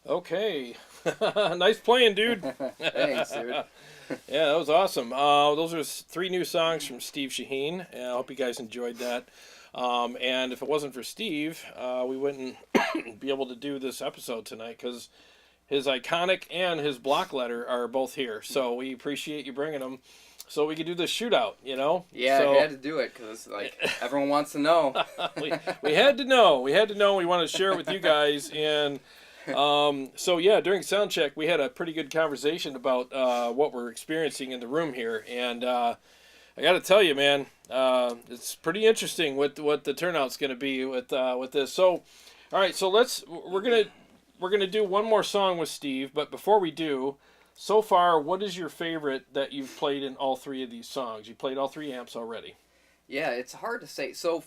Okay. Nice playing, dude. Thanks, dude. Yeah, that was awesome. Those are three new songs from Steve Shaheen. I hope you guys enjoyed that. And if it wasn't for Steve, we wouldn't be able to do this episode tonight because his iconic and his block letter are both here. So we appreciate you bringing them so we could do this shootout, you know? Yeah, so, I had to do it because like everyone wants to know. we had to know. We had to know. We wanted to share it with you guys. And so, yeah, during sound check, we had a pretty good conversation about what we're experiencing in the room here. And I got to tell you, man, it's pretty interesting what the turnout's going to be with this. So, all right, so we're gonna do one more song with Steve. But before we do, so far, what is your favorite that you've played in all three of these songs? You played all three amps already. Yeah, it's hard to say. So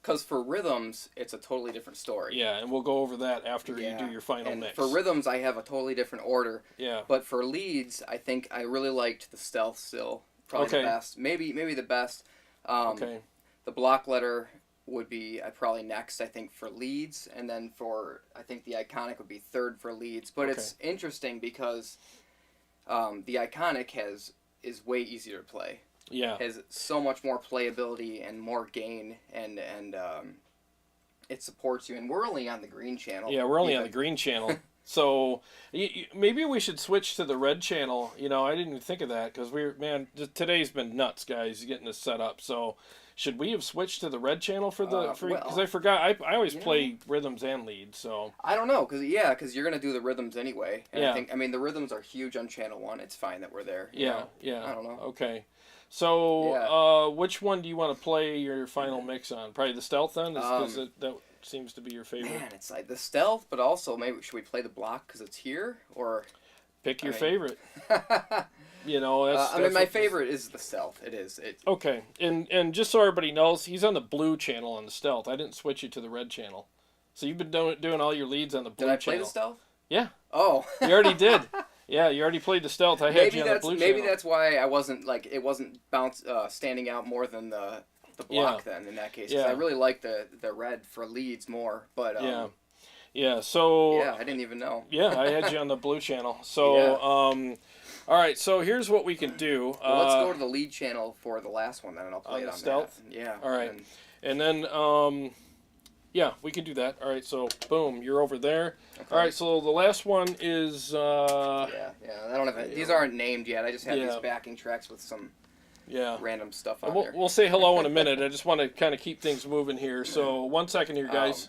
because for rhythms, it's a totally different story. Yeah, and we'll go over that after you do your final mix. For rhythms, I have a totally different order. Yeah. But for leads, I think I really liked the Stealth still. Probably the best. Maybe the best. Okay. The block letter would be probably next, I think, for leads. And then I think the Iconic would be third for leads. But it's interesting because the Iconic is way easier to play. Yeah. Has so much more playability and more gain, and it supports you. And we're only on the green channel. Yeah, we're only on the green channel. So maybe we should switch to the red channel. You know, I didn't even think of that because today's been nuts, guys, getting this set up. So should we have switched to the red channel because I forgot. I always play rhythms and leads. So I don't know because you're gonna do the rhythms anyway. And yeah. I mean the rhythms are huge on channel 1. It's fine that we're there. Yeah. I don't know. Okay. So which one do you want to play your final mix on? Probably the Stealth then, because that seems to be your favorite. Man, it's like the Stealth, but also maybe should we play the block because it's here or pick your favorite. You know, that's my favorite is the Stealth. It is. Okay, and just so everybody knows, he's on the blue channel on the Stealth. I didn't switch you to the red channel, so you've been doing all your leads on the blue channel. Did I play the Stealth? Yeah. Oh. You already did. Yeah, you already played the Stealth. I had you on the blue channel. Maybe that's why I wasn't it wasn't standing out more than the block then in that case. 'Cause I really like the red for leads more, but yeah. So yeah, I didn't even know. Yeah, I had you on the blue channel. So all right. So here's what we can do. Well, let's go to the lead channel for the last one then, and I'll play it on Stealth. That. Yeah. All right. And then yeah, we can do that. All right. So boom, you're over there. Okay. All right. So the last one is yeah. I don't have these aren't named yet. I just have these backing tracks with some random stuff on there. We'll say hello in a minute. I just want to kind of keep things moving here. So 1 second here, guys.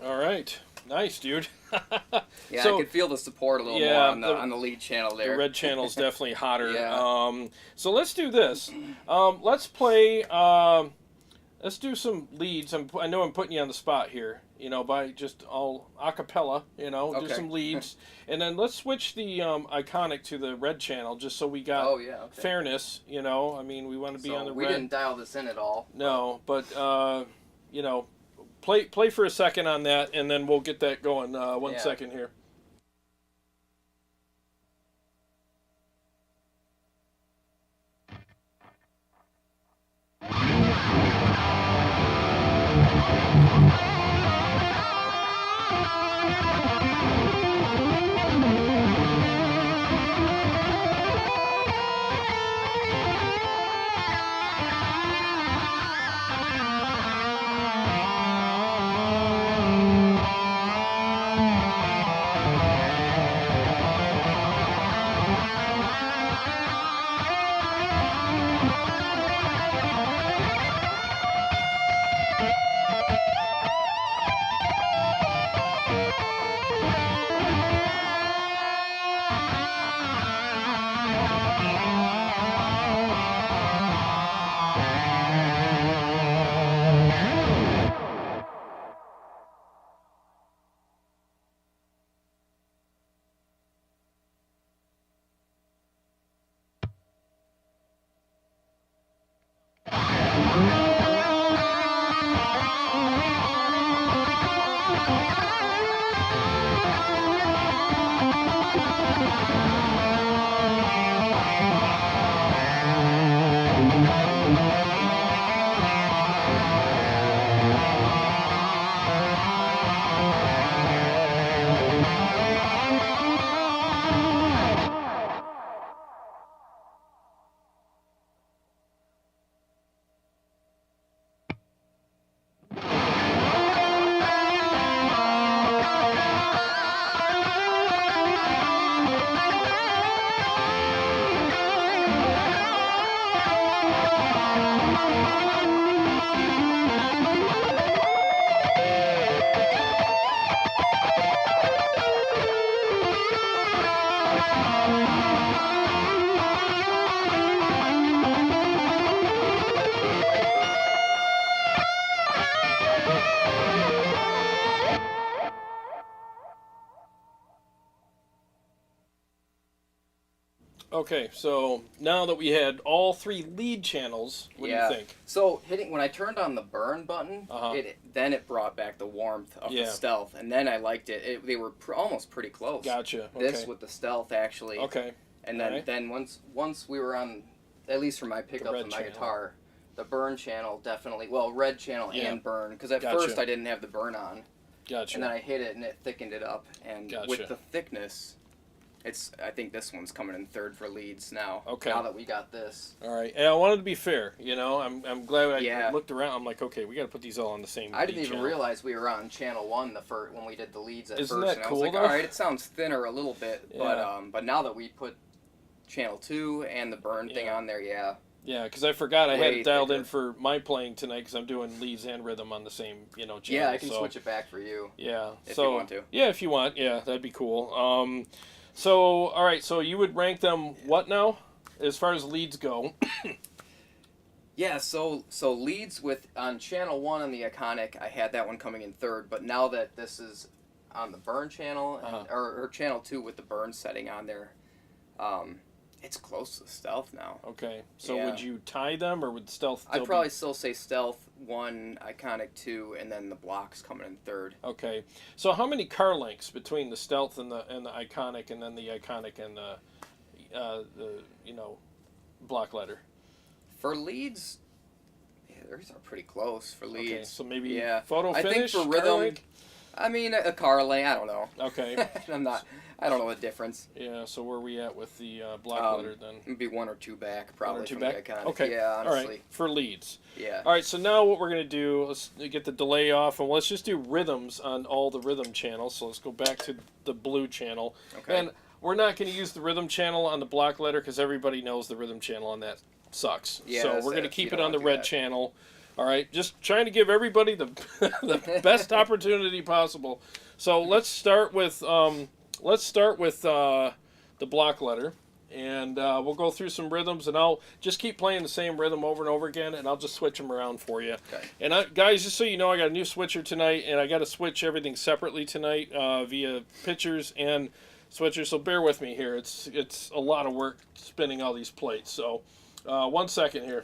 All right. Nice, dude. Yeah, So, I could feel the support a little more on the lead channel there. the red channel is definitely hotter. Yeah. So let's do this. Let's play. Let's do some leads. I know I'm putting you on the spot here. You know, by just all a cappella. You know, do Okay. some leads, and then let's switch the iconic to the red channel, just so we got Oh, yeah, okay. fairness. You know, I mean, we want to be on the we red. didn't dial this in at all. No, but you know, play for a second on that, and then we'll get that going. One second here. Okay, so now that we had all three lead channels, what do you think? So when I turned on the burn button, Uh-huh. then it brought back the warmth of the stealth, and then I liked it. They were almost pretty close. Gotcha. Okay. This with the stealth actually. Okay. And then Alright. then once we were on, at least for my pickups and my channel. guitar, the burn channel definitely, well, red channel and burn, because at Gotcha. first I didn't have the burn on, Gotcha. and then I hit it and it thickened it up, and Gotcha. with the thickness, I think this one's coming in third for leads now. Okay. Now that we got this. All right. And I wanted to be fair. You know, I'm glad I Yeah. looked around. I'm like, okay, we got to put these all on the same. I didn't lead even channel. realize we were on channel 1 when we did the leads at Isn't first. that And cool, I was like, though? all right, it sounds thinner a little bit, Yeah. but now that we put channel 2 and the burn thing Yeah. on there, yeah. Yeah, because I forgot I had Way it dialed thicker. in for my playing tonight because I'm doing leads and rhythm on the same, channel. Yeah, I can so, switch it back for you. Yeah. If so, you want to. Yeah, if you want. Yeah, that'd be cool. So, all right. So you would rank them what now, as far as leads go? Yeah, so leads on channel 1 on the Iconic, I had that one coming in third, but now that this is on the burn channel, or channel 2 with the burn setting on there, it's close to stealth now. Okay. So Yeah. would you tie them, or would stealth still I'd probably still say stealth 1, Iconic 2, and then the blocks coming in third. Okay. So how many car lengths between the stealth and the iconic, and then the iconic and the block letter? For leads, yeah, theirs are pretty close for leads. Okay. So maybe Yeah. photo I finish. think for car rhythm, length? I mean a car length. I don't know. Okay. I don't know the difference. Yeah. So where are we at with the block letter then? Maybe 1 or 2 back, probably. One or two from back. The Iconic. Okay. Yeah, honestly. All right. For leads. Yeah. All right. So now what we're gonna do? Let's get the delay off, and let's just do rhythms on all the rhythm channels. So let's go back to the blue channel. Okay. And we're not going to use the rhythm channel on the block letter because everybody knows the rhythm channel on that sucks. Yeah, so that's we're going to it. keep You it don't on the wanna do red that. channel. All right, just trying to give everybody the the best opportunity possible. So let's start with the block letter, and we'll go through some rhythms, and I'll just keep playing the same rhythm over and over again, and I'll just switch them around for you. Okay. And guys, just so you know, I got a new switcher tonight, and I got to switch everything separately tonight via pitchers and switchers. So bear with me here. It's a lot of work spinning all these plates. So 1 second here.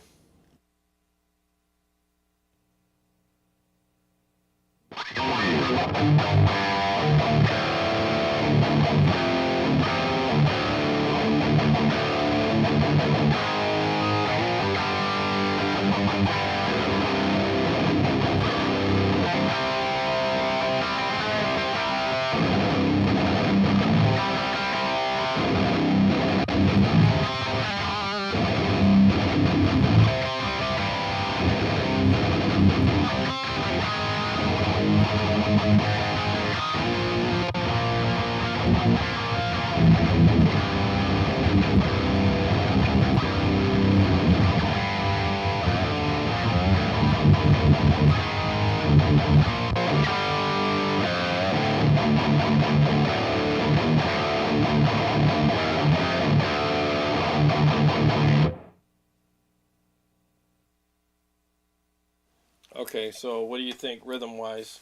Okay, so what do you think rhythm-wise?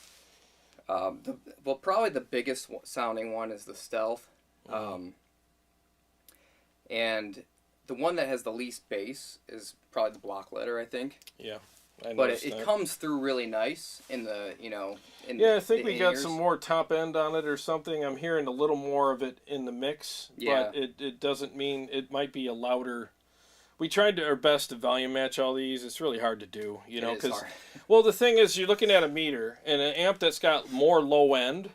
Probably the biggest sounding one is the Stealth. And the one that has the least bass is probably the block letter, I think. Yeah, but it comes through really nice in the, I think we got some more top end on it or something. I'm hearing a little more of it in the mix, but it doesn't mean it might be a louder. We tried our best to volume match all these. It's really hard to do, because, well, the thing is, you're looking at a meter, and an amp that's got more low end,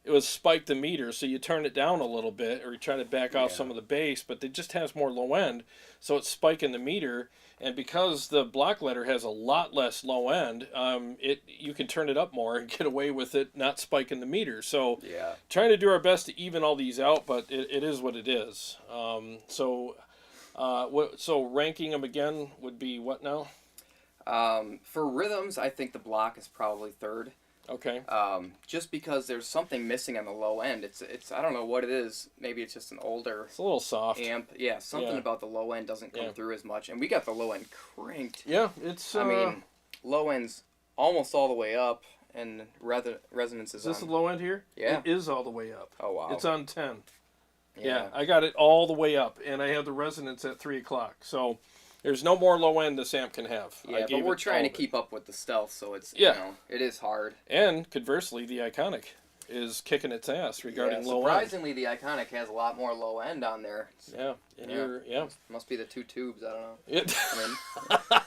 it was spike the meter, so you turn it down a little bit, or you try to back off some of the bass, but it just has more low end, so it's spiking the meter, and because the block letter has a lot less low end, you can turn it up more and get away with it not spiking the meter. So trying to do our best to even all these out, but it is what it is. So ranking them again would be what now? For rhythms, I think the block is probably third. Okay. Just because there's something missing on the low end. It's I don't know what it is. Maybe it's just an older. It's a little soft. Amp. Yeah, something about the low end doesn't come through as much, and we got the low end cranked. Yeah, it's. I mean, low end's almost all the way up, and resonance is. Is this the low end here? Yeah. It is all the way up. Oh wow. It's on 10. Yeah, I got it all the way up, and I have the resonance at 3 o'clock. So there's no more low end this amp can have. Yeah, but we're trying to keep up with the Stealth, so it's it is hard. And conversely, the Iconic is kicking its ass regarding low end. Surprisingly, the Iconic has a lot more low end on there. Must be the 2 tubes. I don't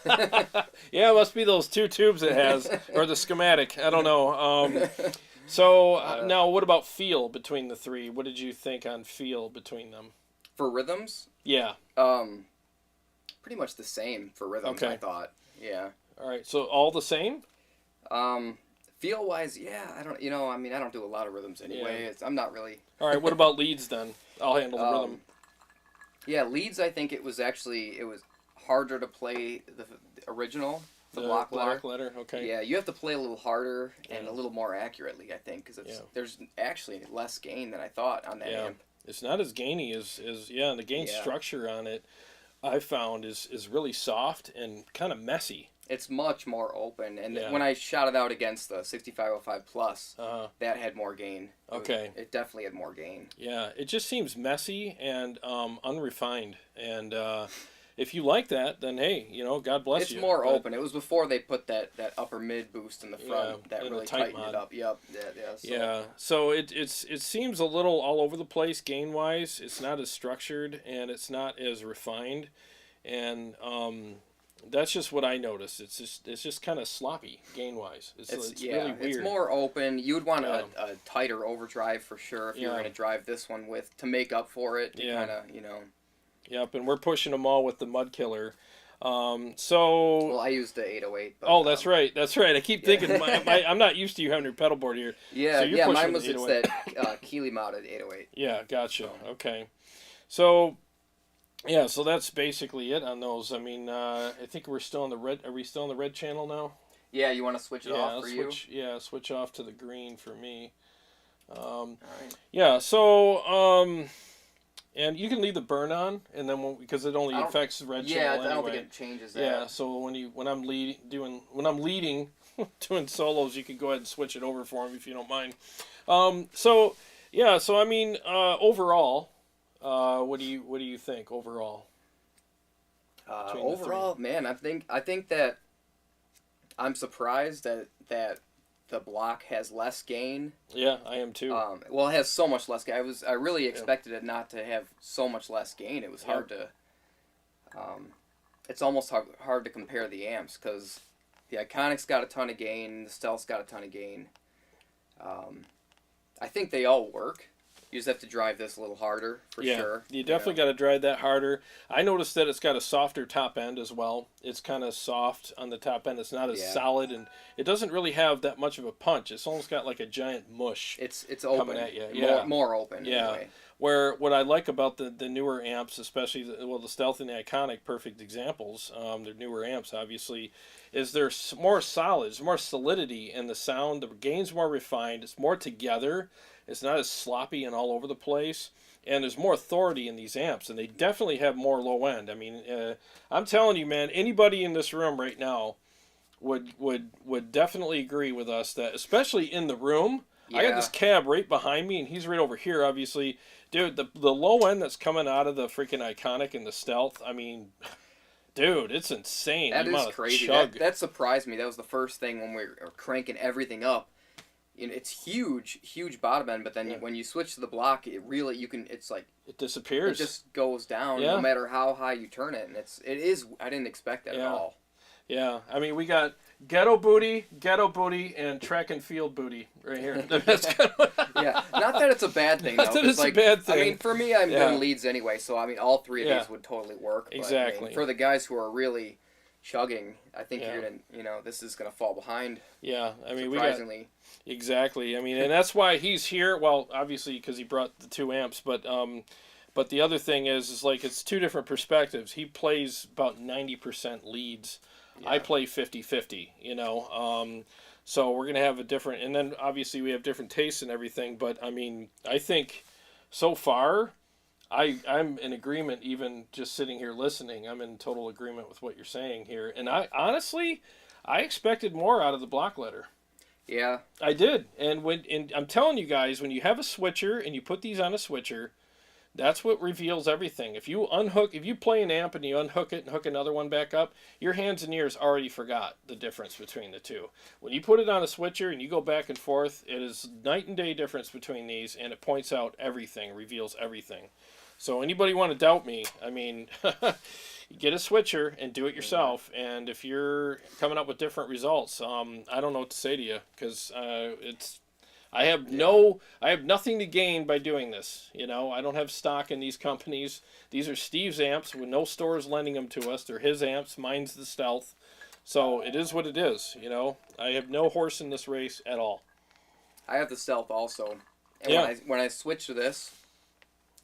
know. Yeah, it must be those 2 tubes it has, or the schematic. I don't know. Now, what about feel between the three? What did you think on feel between them? For rhythms? Yeah. Pretty much the same for rhythms, I thought. Yeah. All right, so all the same? Feel-wise, I don't, I don't do a lot of rhythms anyway. I'm not really... All right, what about leads then? I'll handle the rhythm. Yeah, leads, I think it was harder to play the original. The block letter. Okay. Yeah, you have to play a little harder and a little more accurately, I think, because there's actually less gain than I thought on that amp. It's not as gainy as and the gain structure on it, I found, is really soft and kind of messy. It's much more open, and when I shot it out against the 6505 Plus, that had more gain. It definitely had more gain. Yeah, it just seems messy and unrefined, and... if you like that, then hey, God bless you. It's more open. It was before they put that upper mid boost in the front that really tightened it up. Yep. So it seems a little all over the place gain wise. It's not as structured and it's not as refined, and that's just what I noticed. It's just kind of sloppy gain wise. It's really weird. It's more open. You would want a tighter overdrive for sure if you're going to drive this one with to make up for it. Kind of Yep, and we're pushing them all with the Mud Killer. Well, I used the 808. But, that's right. I keep thinking I'm not used to you having your pedal board here. Yeah, so mine was it's that Keeley mounted 808. Yeah, gotcha. Okay, so Yeah, so that's basically it on those. I mean, I think we're still on the red. Are we still on the red channel now? Yeah, you want to switch it Yeah, off for you? switch off to the green for me. All right. Yeah, so and you can leave the burn on, and then because it only I don't. affects the red Yeah, channel I don't think anyway. it changes that. Yeah, so when I'm leading doing solos, you can go ahead and switch it over for me if you don't mind. So yeah, so I mean, overall, what do you think overall? Overall, man, I think that I'm surprised that the block has less gain. Yeah, I am too. Well, it has so much less gain. I really expected it not to have so much less gain. It was hard to. It's almost hard to compare the amps because the Iconic's got a ton of gain, the Stealth's got a ton of gain. I think they all work. You just have to drive this a little harder for sure. You definitely got to drive that harder. I noticed that it's got a softer top end as well. It's kind of soft on the top end. It's not as solid, and it doesn't really have that much of a punch. It's almost got like a giant mush. It's open. Coming at you. Yeah. More open. Yeah. Anyway. Where what I like about the newer amps, especially the Stealth and the Iconic, perfect examples. They're newer amps, obviously, is they're more solid. There's more solidity in the sound. The gain's more refined. It's more together. It's not as sloppy and all over the place. And there's more authority in these amps, and they definitely have more low end. I mean, I'm telling you, man, anybody in this room right now would definitely agree with us that, especially in the room. Yeah. I got this cab right behind me, and he's right over here, obviously. Dude, the low end that's coming out of the freaking Iconic and the Stealth, I mean, dude, it's insane. That is crazy. That surprised me. That was the first thing when we were cranking everything up. You know, it's huge bottom end, but then when you switch to the block, it really it's like it disappears. It just goes down no matter how high you turn it, and it is. I didn't expect that at all. Yeah, I mean, we got ghetto booty, and track and field booty right here. Yeah, not that it's a bad thing, though. Not that it's a bad thing. I mean, for me, I'm doing leads anyway, so I mean, all three of these would totally work. But, exactly. I mean, for the guys who are really chugging, I think you're gonna, this is gonna fall behind. Yeah, I mean, surprisingly. Exactly. I mean, and that's why he's here. Well, obviously because he brought the two amps, but the other thing is like it's two different perspectives. He plays about 90% leads. Yeah. I play 50-50, you know. So we're going to have a different, and then obviously we have different tastes and everything, but I mean, I think so far I'm in agreement, even just sitting here listening. I'm in total agreement with what you're saying here. And I honestly, I expected more out of the block letter. Yeah. I did. And I'm telling you guys, when you have a switcher and you put these on a switcher, that's what reveals everything. If you play an amp and you unhook it and hook another one back up, your hands and ears already forgot the difference between the two. When you put it on a switcher and you go back and forth, it is night and day difference between these, and it points out everything, reveals everything. So anybody want to doubt me, I mean, get a switcher and do it yourself. And if you're coming up with different results, I don't know what to say to you, because I have nothing to gain by doing this. You know, I don't have stock in these companies. These are Steve's amps with no stores lending them to us. They're his amps. Mine's the Stealth. So it is what it is. You know, I have no horse in this race at all. I have the Stealth also. And when I switch to this,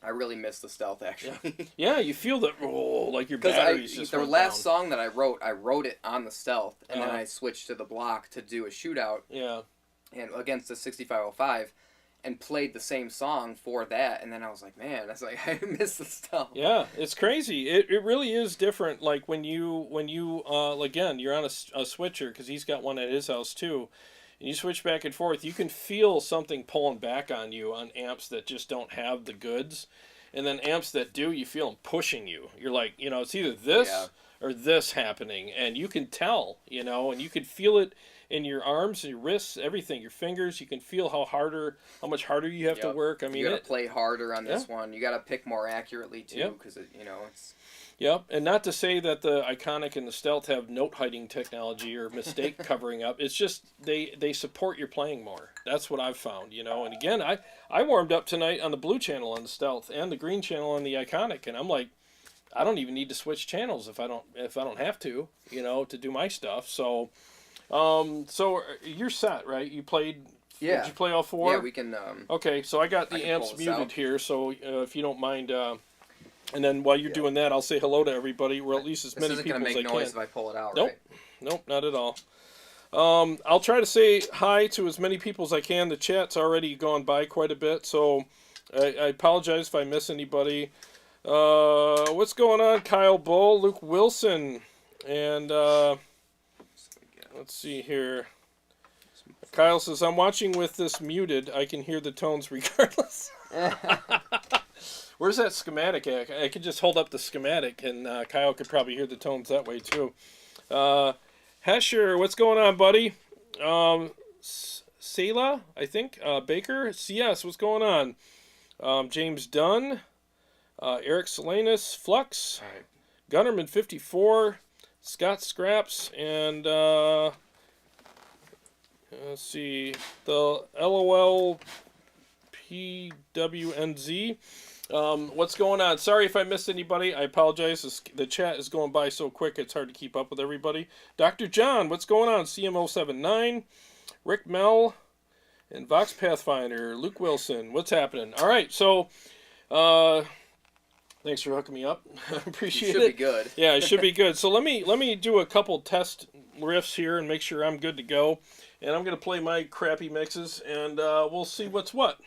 I really miss the Stealth, actually. Yeah, you feel that like your batteries just the last song that I wrote it on the Stealth, and then I switched to the block to do a shootout. Yeah. And against the 6505, and played the same song for that, and then I was like, man, I miss the Stealth. Yeah, it's crazy. It really is different. Like when you again, you're on a switcher, because he's got one at his house too. And you switch back and forth, you can feel something pulling back on you on amps that just don't have the goods. And then amps that do, you feel them pushing you. You're like, you know, it's either this or this happening. And you can tell, you know, and you can feel it in your arms and your wrists, everything, your fingers. You can feel how much harder you have to work. I mean, you got to play harder on this one. You got to pick more accurately, too, because, it's... Yep, and not to say that the Iconic and the Stealth have note-hiding technology or mistake covering up. It's just they support your playing more. That's what I've found, you know. And again, I warmed up tonight on the blue channel on the Stealth and the green channel on the Iconic, and I'm like, I don't even need to switch channels if I don't have to, you know, to do my stuff. So, so you're set, right? You played. Yeah. Did you play all four? Yeah, we can. Okay, so I got the amps muted here, so if you don't mind. And then while you're doing that, I'll say hello to everybody, or at least as many people as I can. This isn't going to make noise if I pull it out, nope. right? Nope, not at all. I'll try to say hi to as many people as I can. The chat's already gone by quite a bit, so I apologize if I miss anybody. What's going on? Kyle Bull, Luke Wilson, and let's see here. Kyle says, I'm watching with this muted. I can hear the tones regardless. Where's that schematic at? I could just hold up the schematic, and Kyle could probably hear the tones that way, too. Hesher, what's going on, buddy? Selah, I think. Baker, CS, what's going on? James Dunn, Eric Salinas, Flux, All right. Gunnerman 54, Scott Scraps, and let's see, the LOL PWNZ. What's going on? Sorry if I missed anybody. I apologize. The chat is going by so quick it's hard to keep up with everybody. Dr. John, what's going on? CM079, Rick Mel, and Vox Pathfinder, Luke Wilson. What's happening? All right, so thanks for hooking me up. Appreciate it. Should be good. Yeah, it should be good. So let me do a couple test riffs here and make sure I'm good to go. And I'm going to play my crappy mixes, and we'll see what's what.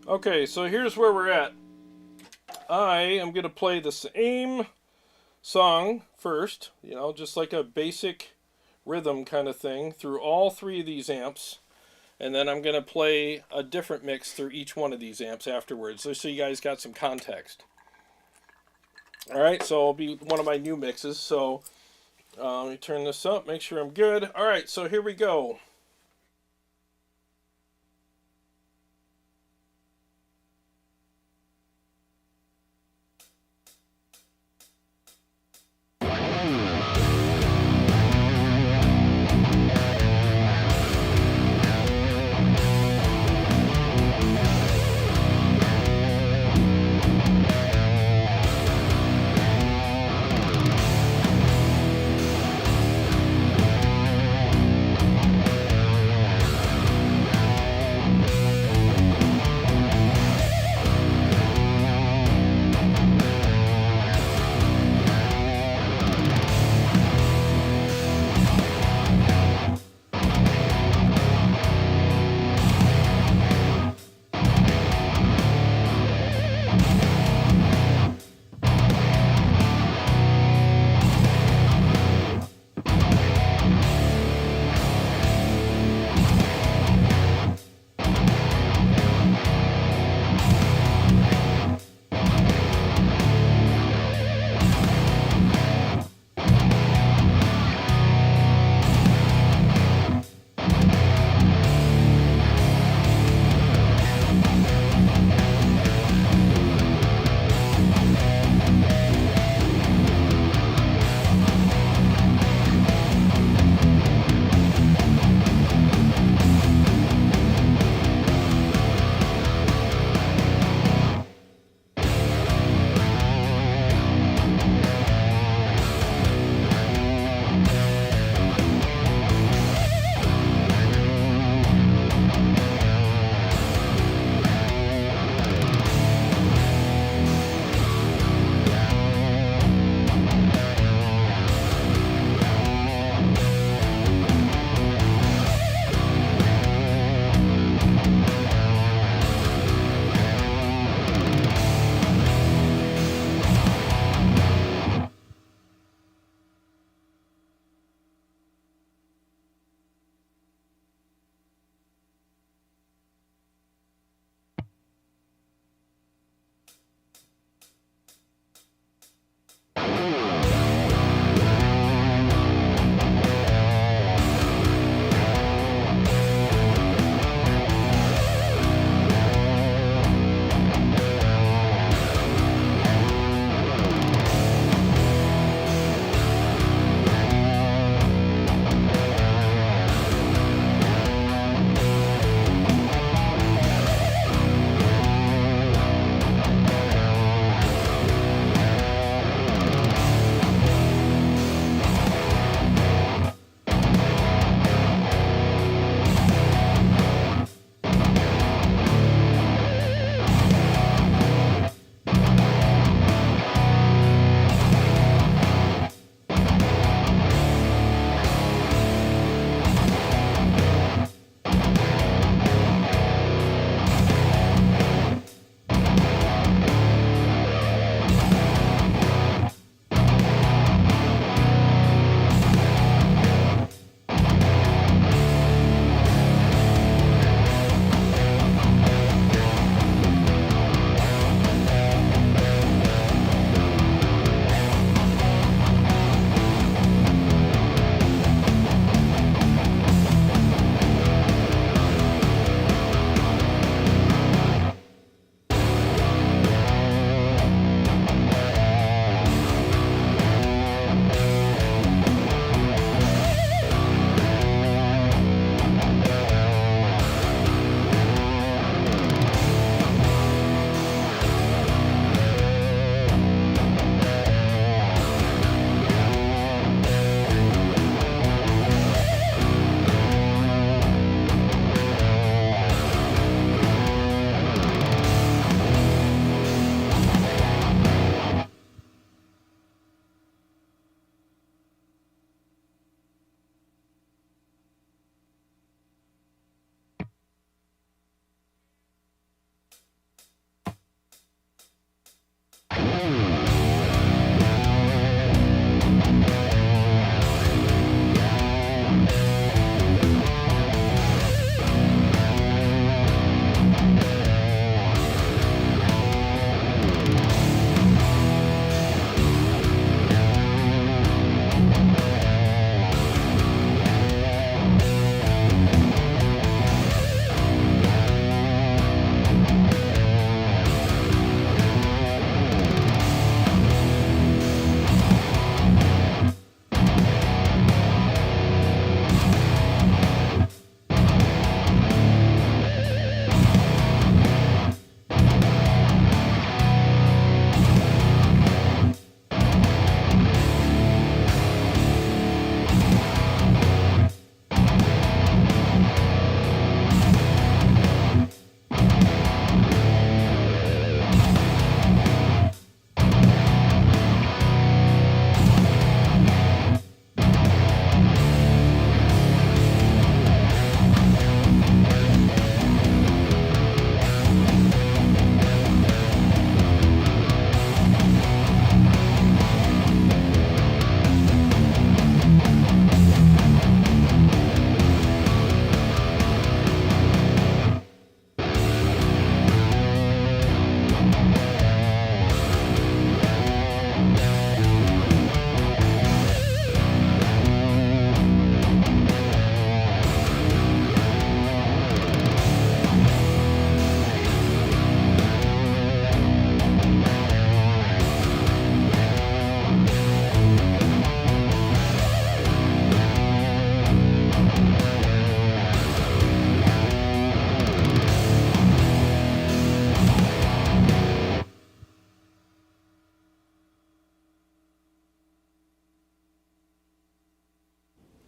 Okay, so here's where we're at. I am going to play the same song first, you know, just like a basic rhythm kind of thing through all three of these amps. And then I'm going to play a different mix through each one of these amps afterwards, so you guys got some context. Alright, so it'll be one of my new mixes. So let me turn this up, make sure I'm good. Alright, so here we go.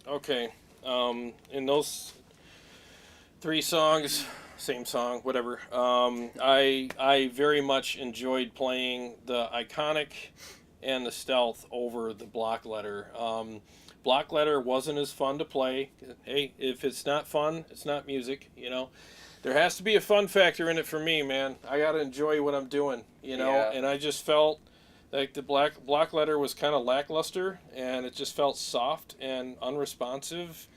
Okay. In those 3 songs, same song, whatever. I very much enjoyed playing the Iconic and the Stealth over the Block Letter. Block Letter wasn't as fun to play. Hey, if it's not fun, it's not music, you know. There has to be a fun factor in it for me, man. I got to enjoy what I'm doing, you know. Yeah. And I just felt like the Block Letter was kind of lackluster, and it just felt soft and unresponsive.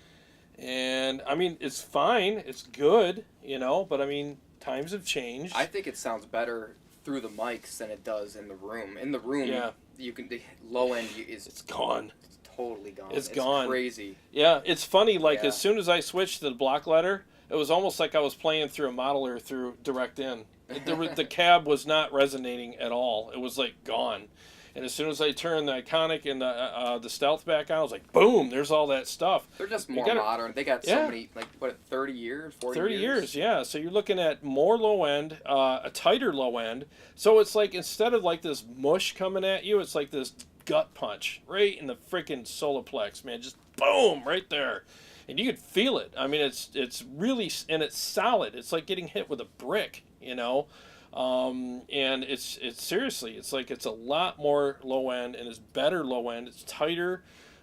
And I mean, it's fine, it's good, you know, but I mean, times have changed. I think it sounds better through the mics than it does in the room. In the room, Yeah. you can, the low end is It's gone. It's totally gone. It's gone. Crazy. Yeah, it's funny. Like Yeah. as soon as I switched to the Block Letter, it was almost like I was playing through a modeler through direct in. The cab was not resonating at all. It was like gone. And as soon as I turned the Iconic and the Stealth back on, I was like, boom! There's all that stuff. They're just You more gotta- modern. They got Yeah. so many, like, what, 30 years, 40 30 years, yeah. So you're looking at more low end, a tighter low end. So it's like instead of like this mush coming at you, it's like this gut punch right in the freaking solar plex, man. Just boom, right there. And you could feel it. I mean, it's really, and it's solid. It's like getting hit with a brick, you know. And it's seriously, it's like it's a lot more low end and it's better low end. It's tighter,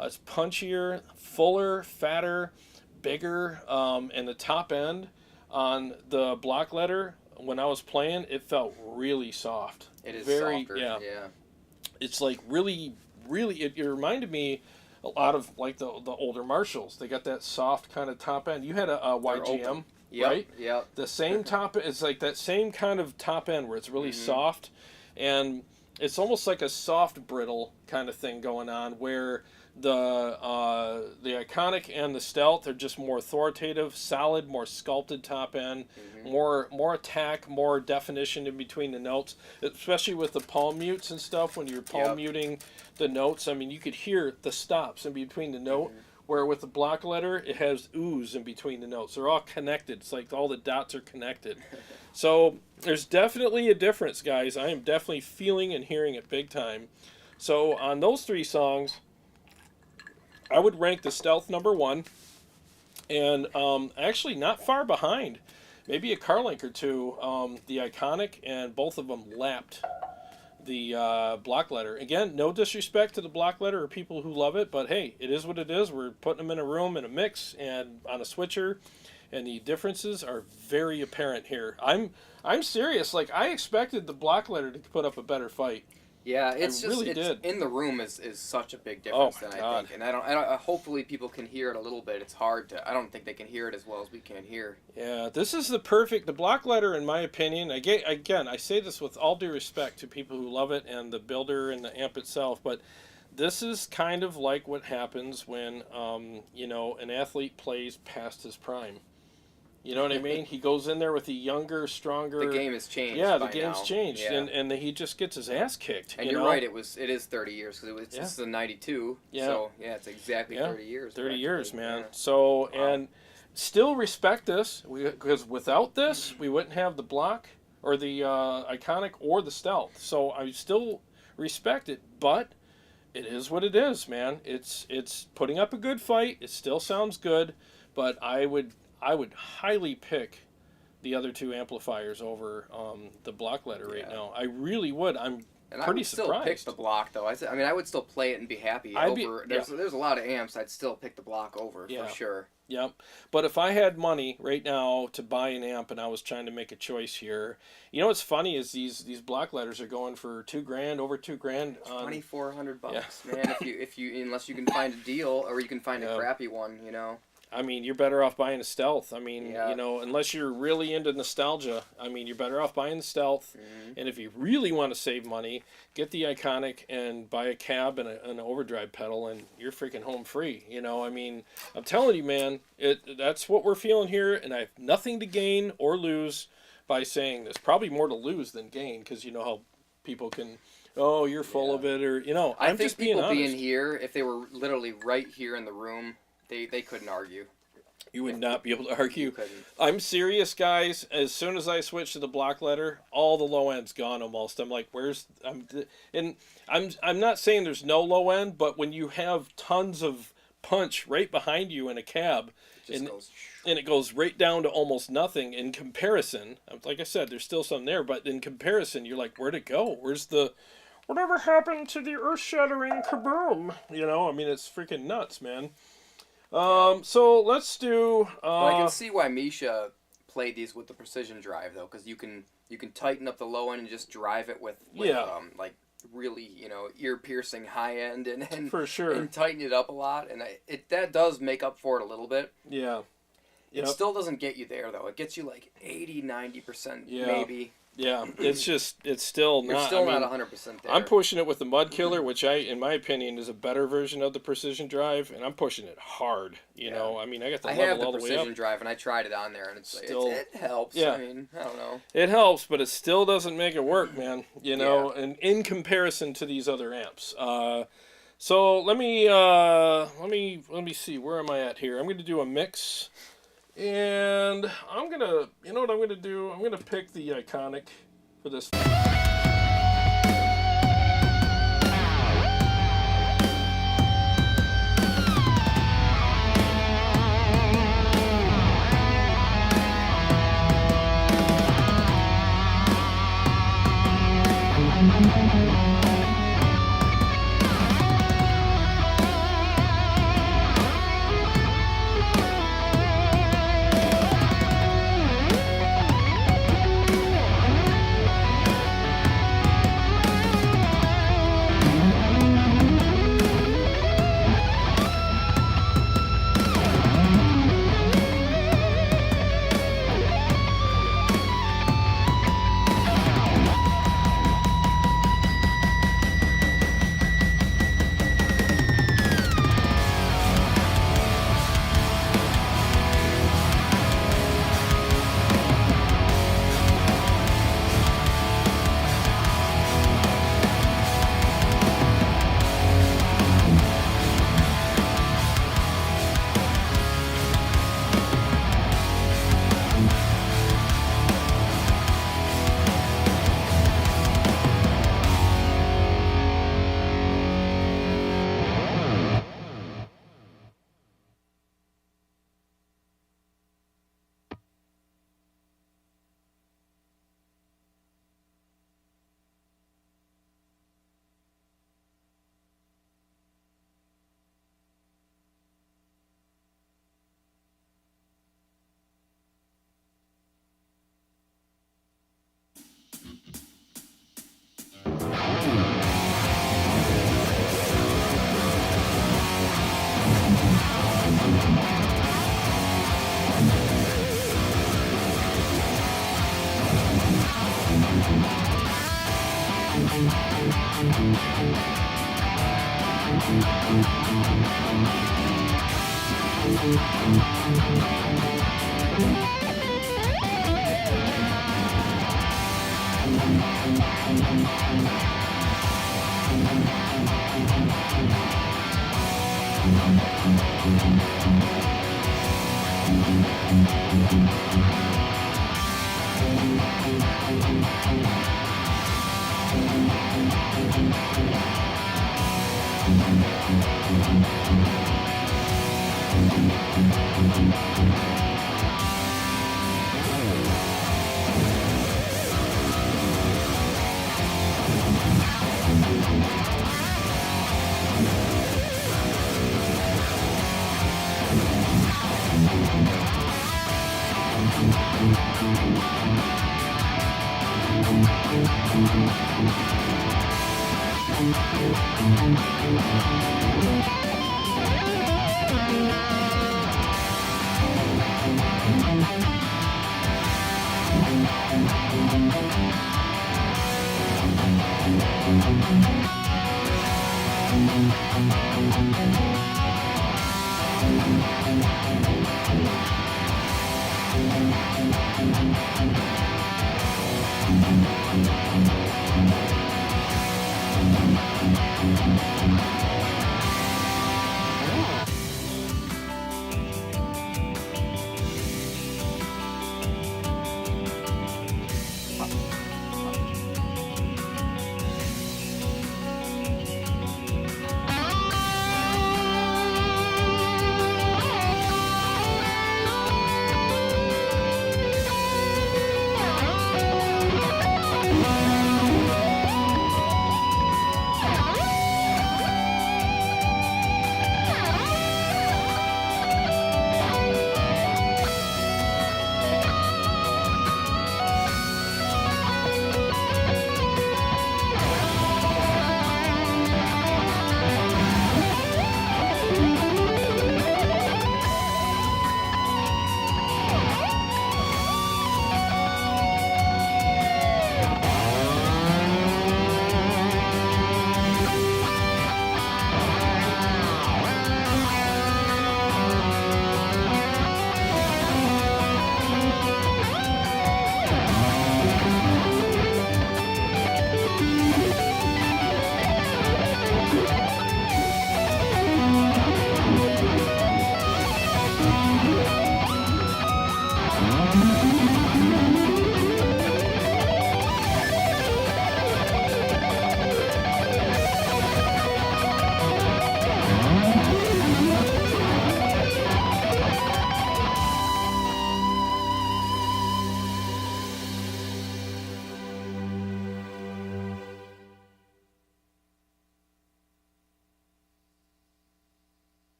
it's punchier, fuller, fatter, bigger, and the top end on the Block Letter when I was playing, it felt really soft. It is very softer. yeah. Yeah. It's like really it reminded me a lot of like the older Marshalls. They got that soft kind of top end. You had a YGM. open. Yep, Right? Yep. The same top, it's like that same kind of top end where it's really soft, and it's almost like a soft brittle kind of thing going on where the Iconic and the Stealth are just more authoritative, solid, more sculpted top end, more attack, more definition in between the notes, especially with the palm mutes and stuff. When you're palm muting the notes, I mean, you could hear the stops in between the note. Where with the Block Letter, it has ooze in between the notes. They're all connected. It's like all the dots are connected. So there's definitely a difference, guys. I am definitely feeling and hearing it big time. So on those 3 songs, I would rank the Stealth number 1. And actually not far behind. Maybe a car link or 2. The Iconic, and both of them lapped the Block Letter. Again, no disrespect to the Block Letter or people who love it, but hey, it is what it is. We're putting them in a room in a mix and on a switcher, and the differences are very apparent here. I'm serious. Like I expected the Block Letter to put up a better fight. Yeah, it's just really did. In the room is such a big difference Oh, my than I God. think, and I don't. Hopefully, people can hear it a little bit. It's hard to. I don't think they can hear it as well as we can here. Yeah, this is the Block Letter, in my opinion. I say this with all due respect to people who love it and the builder and the amp itself, but this is kind of like what happens when an athlete plays past his prime. You know what I mean? He goes in there with a younger, stronger. The game has changed. Yeah, the by game's now. changed, Yeah. and he just gets his ass kicked. And you're right. It is 30 years because this is a 92. Yeah. So yeah, it's exactly 30 years. 30 years, practically. man. Yeah. So and still respect this because without this, we wouldn't have the Block or the Iconic or the Stealth. So I still respect it, but it is what it is, man. It's putting up a good fight. It still sounds good, but I would highly pick the other 2 amplifiers over the Block Letter right now. I really would. I'm And pretty I would surprised. still pick the Block though. I mean, I would still play it and be happy. There's a lot of amps I'd still pick the Block over for sure. Yep. But if I had money right now to buy an amp and I was trying to make a choice here, you know what's funny is these Block Letters are going for $2,000, over $2,000. $2,400, man. If you unless you can find a deal or you can find a crappy one, you know. I mean, you're better off buying a Stealth. I mean, unless you're really into nostalgia, I mean, you're better off buying the Stealth. And if you really want to save money, get the Iconic and buy a cab and an overdrive pedal, and you're freaking home free. You know, I mean, I'm telling you, man, that's what we're feeling here, and I have nothing to gain or lose by saying this. Probably more to lose than gain, because you know how people can, oh, you're full of it, or, you know, I'm just being honest. I think people being here, if they were literally right here in the room, they couldn't argue. You would not be able to argue. You couldn't. I'm serious, guys. As soon as I switch to the Block Letter, all the low end's gone almost. I'm like, I'm not saying there's no low end, but when you have tons of punch right behind you in a cab, It just goes. and it goes right down to almost nothing in comparison. Like I said, there's still some there, but in comparison, you're like, where'd it go? Where's the, whatever happened to the earth-shattering kaboom? You know, I mean, it's freaking nuts, man. So let's do. Well, I can see why Misha played these with the precision drive though, because you can tighten up the low end and just drive it with like really, you know, ear piercing high end and for sure, and tighten it up a lot, and that does make up for it a little bit. Yeah. It still doesn't get you there though. It gets you like 80-90% maybe. Yeah, it's still not. You're still not 100% there. I'm pushing it with the Mud Killer, which in my opinion, is a better version of the precision drive, and I'm pushing it hard. You know, I mean, I got the level all the way up. I have the precision drive, and I tried it on there, and it's still, it helps. Yeah. I mean, I don't know. It helps, but it still doesn't make it work, man. You know, and in comparison to these other amps. So let me see, where am I at here? I'm going to do a mix. And I'm going to, you know what I'm going to do? I'm going to pick the Iconic for this.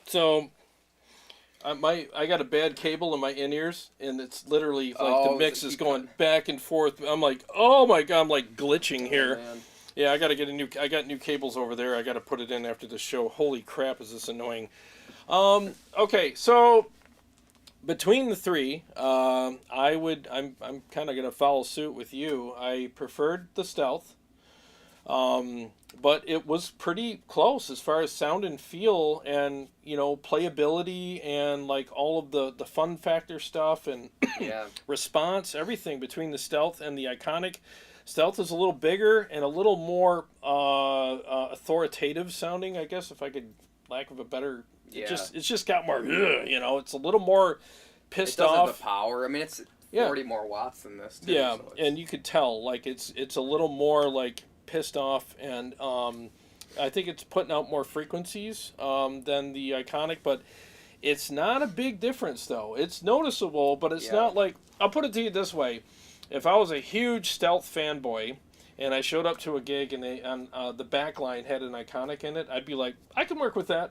So I got a bad cable in my in-ears, and it's literally like the mix is going back and forth. I'm like, oh my god, I'm like glitching here. Man. Yeah, I got new cables over there. I got to put it in after the show. Holy crap, is this annoying? Okay, so between the three, I'm kind of gonna follow suit with you. I preferred the Stealth. But it was pretty close as far as sound and feel and, playability and like all of the fun factor stuff and Yeah. response, everything between the Stealth and the Iconic. Stealth is a little bigger and a little more authoritative sounding, I guess, if I could, lack of a better. Yeah. It's just got more, it's a little more pissed It does off. have the power. I mean, it's 40 more watts than this, too. Yeah, So and you could tell, like, it's a little more, like, pissed off, and I think it's putting out more frequencies than the Iconic, but it's not a big difference, though. It's noticeable, but it's not like... I'll put it to you this way. If I was a huge Stealth fanboy, and I showed up to a gig and the back line had an Iconic in it, I'd be like, I can work with that.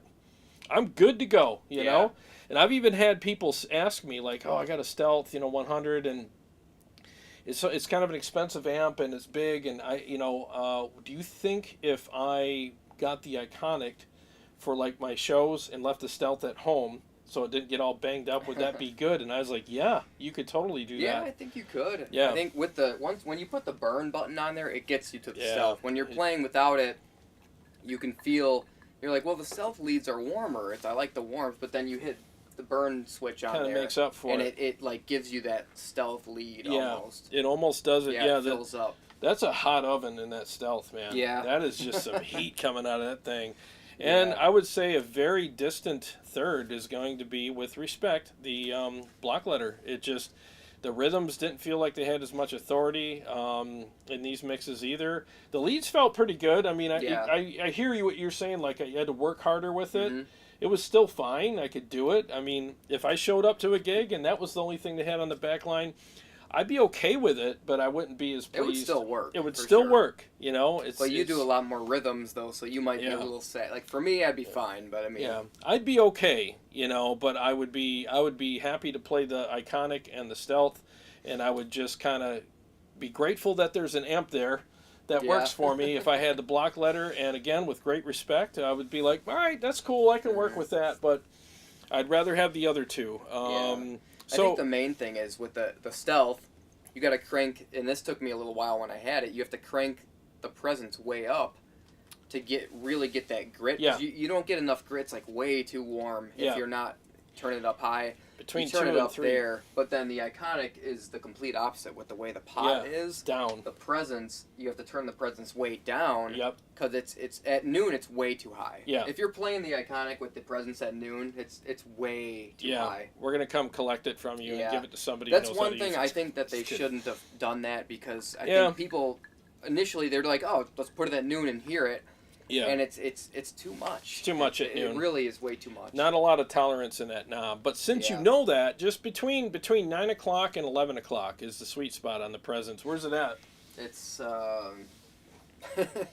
I'm good to go, you know? And I've even had people ask me, like, oh, I got a Stealth, 100, and it's kind of an expensive amp, and it's big, and do you think if I got the Iconic for, like, my shows and left the Stealth at home so it didn't get all banged up, would that be good? And I was like, yeah, you could totally do that. Yeah, I think you could. Yeah. I think with when you put the burn button on there, it gets you to the Stealth. When you're playing without it, you can feel... You're like, well, the Stealth leads are warmer. I like the warmth, but then you hit the burn switch on there. Kind of makes up for it. And it like gives you that Stealth lead almost. It almost does it. Yeah, it fills up. That's a hot oven in that Stealth, man. Yeah. That is just some heat coming out of that thing. And I would say a very distant third is going to be, with respect, the block letter. It just... The rhythms didn't feel like they had as much authority in these mixes either. The leads felt pretty good. I mean, I hear you what you're saying, like you had to work harder with it. Mm-hmm. It was still fine. I could do it. I mean, if I showed up to a gig and that was the only thing they had on the back line, I'd be okay with it, but I wouldn't be as pleased. It would still work. It would still work, But you do a lot more rhythms, though, so you might be a little sad. Like, for me, I'd be fine, but I mean... Yeah, I'd be okay, but I would be happy to play the Iconic and the Stealth, and I would just kind of be grateful that there's an amp there that works for me. If I had the block letter, and again, with great respect, I would be like, all right, that's cool, I can work with that, but I'd rather have the other two. I think the main thing is with the Stealth, you got to crank, and this took me a little while when I had it, you have to crank the presence way up to really get that grit. Yeah. You don't get enough grit. It's like way too warm if you're not turning it up high. Between you turn 2 it and up 3. there, but then the Iconic is the complete opposite with the way the pot is. Down. The presence, you have to turn the presence way down. Yep. Because it's at noon, it's way too high. Yeah. If you're playing the Iconic with the presence at noon, it's way too high. We're going to come collect it from you and give it to somebody That's who knows how to one thing use it. I think that they shouldn't have done that, because I think people, initially, they're like, oh, let's put it at noon and hear it. Yeah. And it's too much. It's too much at noon. It really is way too much. Not a lot of tolerance in that knob. But since you know that, just between 9 o'clock and 11 o'clock is the sweet spot on the presence. Where's it at? It's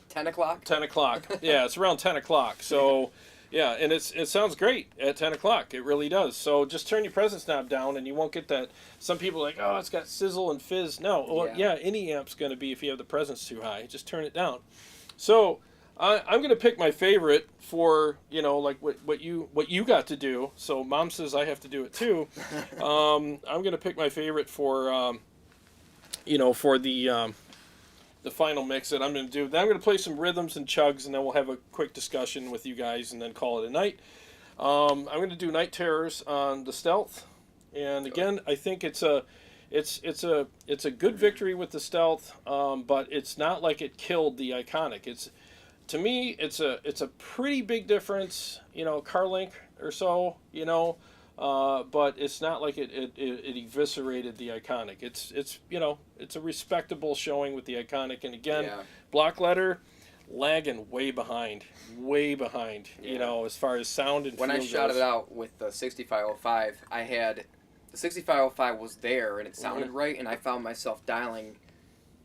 10 o'clock. 10 o'clock. Yeah, it's around 10 o'clock. So, yeah, and it sounds great at 10 o'clock. It really does. So just turn your presence knob down and you won't get that. Some people are like, oh, it's got sizzle and fizz. No, well, any amp's going to be if you have the presence too high. Just turn it down. So... I'm going to pick my favorite for, like what you got to do. So Mom says I have to do it too. I'm going to pick my favorite for, for the final mix that I'm going to do. Then I'm going to play some rhythms and chugs, and then we'll have a quick discussion with you guys, and then call it a night. I'm going to do Night Terrors on the Stealth, and again, I think it's a good victory with the Stealth, but it's not like it killed the Iconic. To me, it's a pretty big difference, car length or so, but it's not like it eviscerated the Iconic. It's a respectable showing with the Iconic, and again, block letter lagging way behind, as far as sound and feel When I shot goes. it out with the 6505, I had the 6505 was there and it sounded right, and I found myself dialing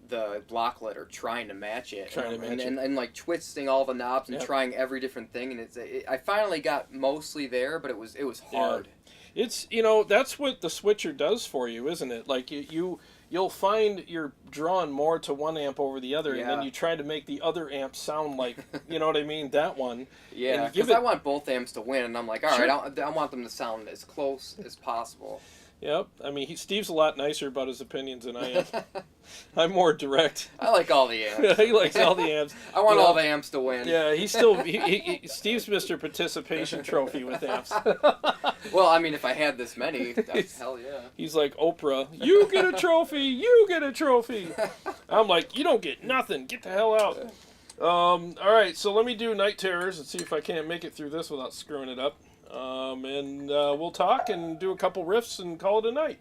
the block letter trying to match it. And like twisting all the knobs and Yep. trying every different thing. And I finally got mostly there, but it was hard. Yeah. It's, that's what the switcher does for you, isn't it? Like you'll find you're drawn more to one amp over the other, and then you try to make the other amp sound like, you know what I mean, that one. Yeah, because I want both amps to win, and I'm like, all Sure. right, I want them to sound as close as possible. Yep. I mean, Steve's a lot nicer about his opinions than I am. I'm more direct. I like all the amps. He likes all the amps. I want all the amps to win. Yeah, he's still Steve's Mr. Participation Trophy with amps. Well, I mean, if I had this many, hell yeah. He's like Oprah. You get a trophy. You get a trophy. I'm like, you don't get nothing. Get the hell out. All right, so let me do Night Terrors and see if I can't make it through this without screwing it up. And we'll talk and do a couple riffs and call it a night.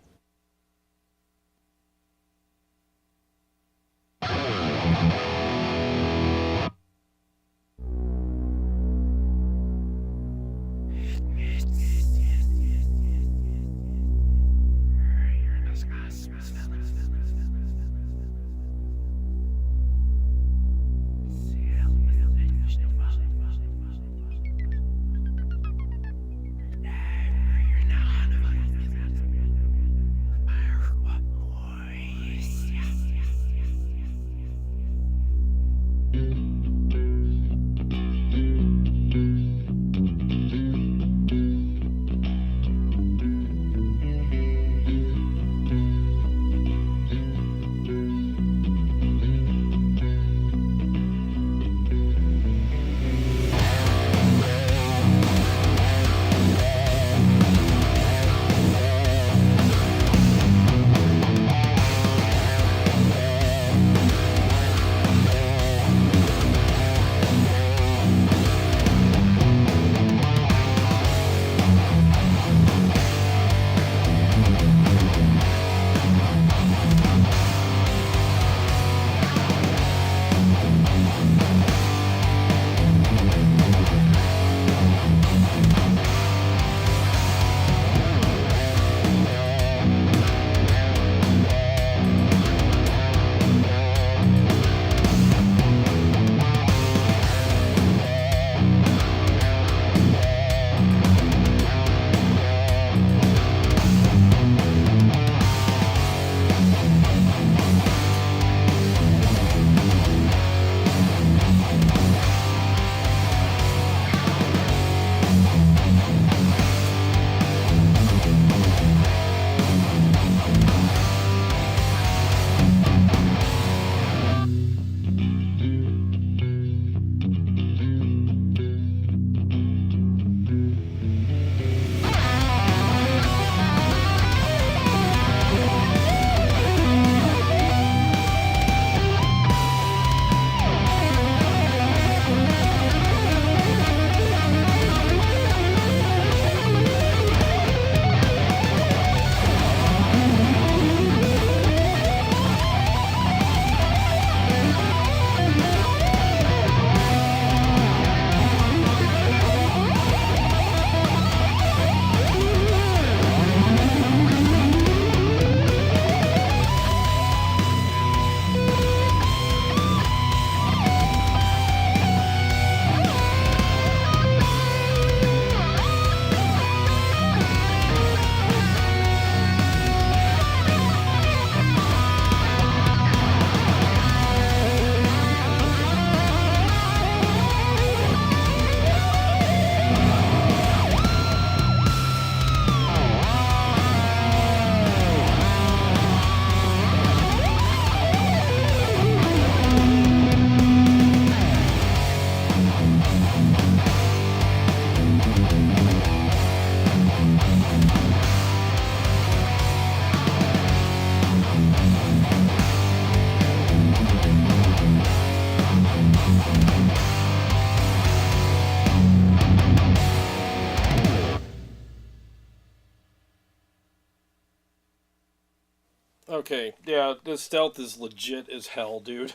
Okay, yeah, the Stealth is legit as hell, dude.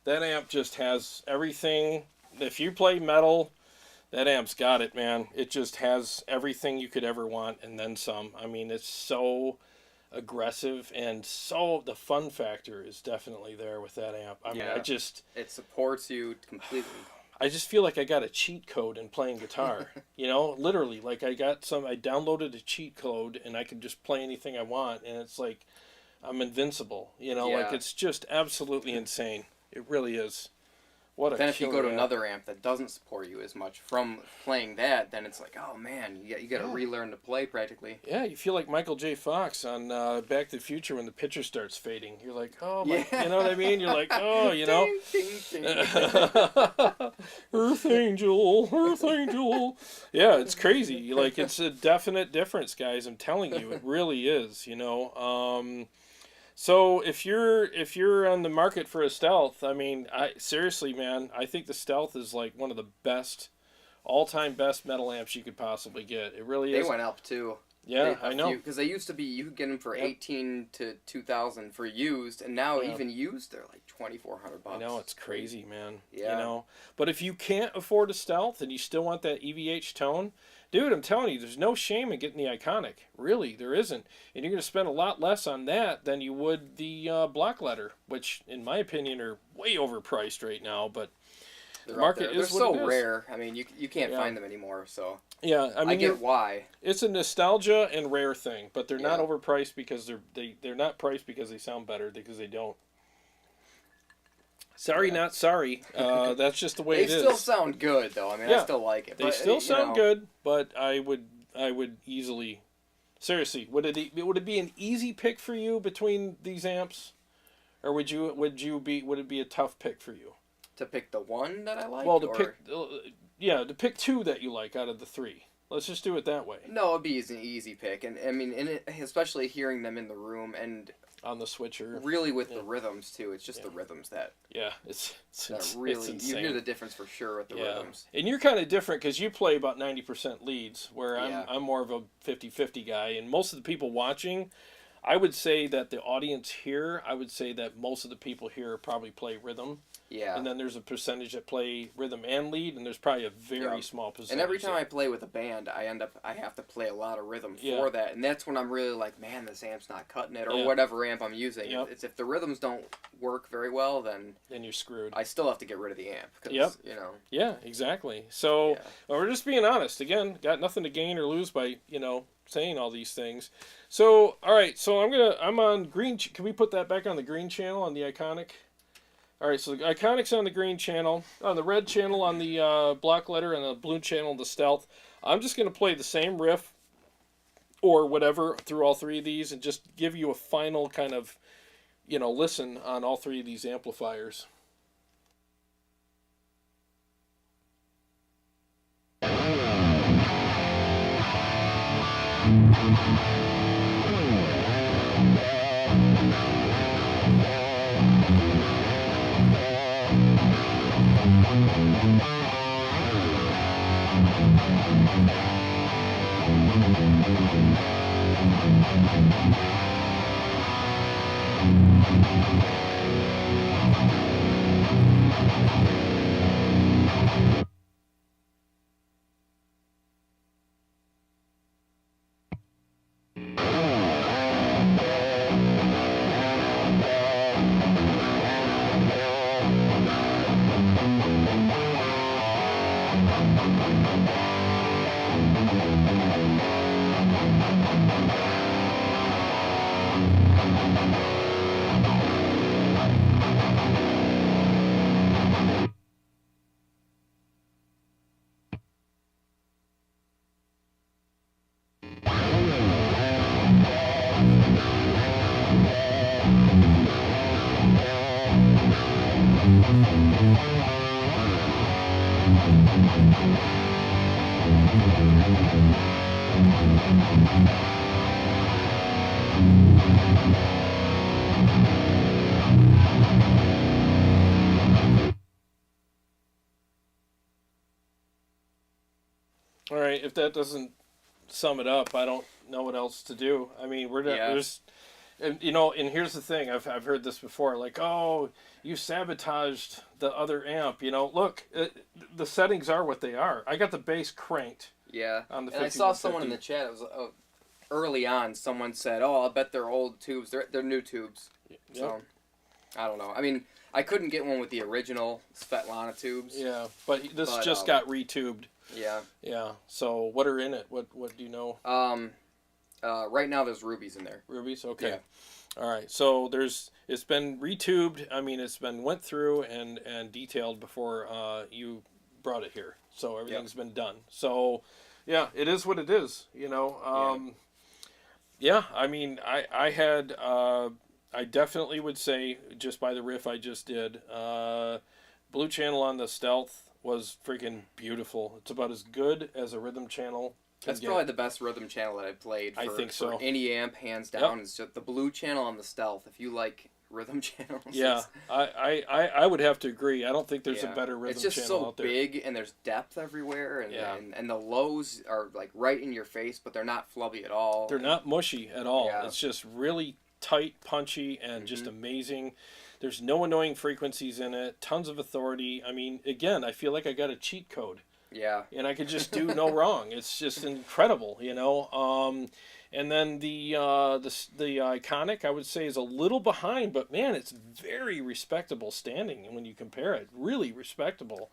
That amp just has everything. If you play metal, that amp's got it, man. It just has everything you could ever want and then some. I mean, it's so aggressive, and so the fun factor is definitely there with that amp. I mean, it supports you completely. I just feel like I got a cheat code in playing guitar. You know, literally, like I downloaded a cheat code and I can just play anything I want, and it's like I'm invincible. You know, like it's just absolutely insane. It really is. What a Then if you go to amp. another amp that doesn't support you as much from playing that, then it's like, oh man, you got to relearn to play practically. Yeah, you feel like Michael J. Fox on Back to the Future when the picture starts fading. You're like, oh my, you know what I mean? You're like, oh, you know, Ding, ding, ding. Earth Angel, Earth Angel. Yeah, it's crazy. Like it's a definite difference, guys. I'm telling you, it really is. You know. So if you're on the market for a Stealth, I mean, seriously, man, I think the Stealth is like one of the best, all-time best metal amps you could possibly get. It really is. They went up too. Yeah, I know. Because they used to be, you could get them for $18 to $2,000 for used, and now even used they're like $2,400. I know, it's crazy, man. Yeah. You know, but if you can't afford a Stealth and you still want that EVH tone, dude, I'm telling you, there's no shame in getting the Iconic. Really, there isn't. And you're going to spend a lot less on that than you would the Black Letter, which, in my opinion, are way overpriced right now. But the market is what it is. They're so rare. I mean, you can't find them anymore. So yeah, I mean, I get why. It's a nostalgia and rare thing, but they're not overpriced because they're not priced because they sound better, because they don't. Sorry, not sorry. That's just the way it is. They still sound good, though. I mean, I still like it. They still sound good, but I would easily, seriously, would it be an easy pick for you between these amps, or would it be a tough pick for you? To pick the one that I like? Well, to pick two that you like out of the three. Let's just do it that way. No, it'd be an easy pick, and I mean, especially hearing them in the room and on the switcher. Really, with the rhythms too. It's just the rhythms that. Yeah, it's really it's you hear the difference for sure with the rhythms. And you're kind of different because you play about 90% leads, where I'm more of a 50-50 guy, and most of the people watching, I would say that the audience here, I would say that most of the people here probably play rhythm. Yeah. And then there's a percentage that play rhythm and lead, and there's probably a very small percentage. And every time I play with a band, I have to play a lot of rhythm for that, and that's when I'm really like, man, this amp's not cutting it, or whatever amp I'm using. It's if the rhythms don't work very well, then you're screwed. I still have to get rid of the amp. You know. Yeah, exactly. So we're just being honest. Again, got nothing to gain or lose by saying all these things. So all right, so I'm on green. Can we put that back on the green channel on the Iconic? All right, so the Iconic's on the green channel, on the red channel on the Black Letter, and the blue channel the Stealth. I'm just going to play the same riff or whatever through all three of these and just give you a final kind of, listen on all three of these amplifiers. All right, if that doesn't sum it up, I don't know what else to do. I mean, there's, and here's the thing. I've heard this before. Like, oh, you sabotaged the other amp. Look, the settings are what they are. I got the bass cranked. Yeah. On the and I saw someone in the chat. It was early on, someone said, "Oh, I'll bet they're old tubes. They're new tubes." Yep. So, I don't know. I mean, I couldn't get one with the original Svetlana tubes. Yeah, but this just got retubed. Yeah. Yeah. So what are in it? What do you know? Right now there's rubies in there. Rubies. Okay. Yeah. All right. So it's been retubed. I mean, it's been went through and detailed before you brought it here. So everything's been done. So yeah, it is what it is. You know. Yeah. I mean, I had. I definitely would say, just by the riff I just did, Blue Channel on the Stealth was freaking beautiful. It's about as good as a rhythm channel can That's get. probably the best rhythm channel that I've played. I think so. For any amp, hands down. It's just the Blue Channel on the Stealth. If you like rhythm channels. Yeah, I would have to agree. I don't think there's a better rhythm channel out there. It's just so big, and there's depth everywhere, and the lows are like right in your face, but they're not flubby at all. They're not mushy at all. Yeah. It's just really tight, punchy, and just amazing. There's no annoying frequencies in it. Tons of authority. I mean, again, I feel like I got a cheat code. Yeah. And I could just do no wrong. It's just incredible, you know. And then the Iconic, I would say, is a little behind, but man, it's very respectable standing when you compare it. Really respectable.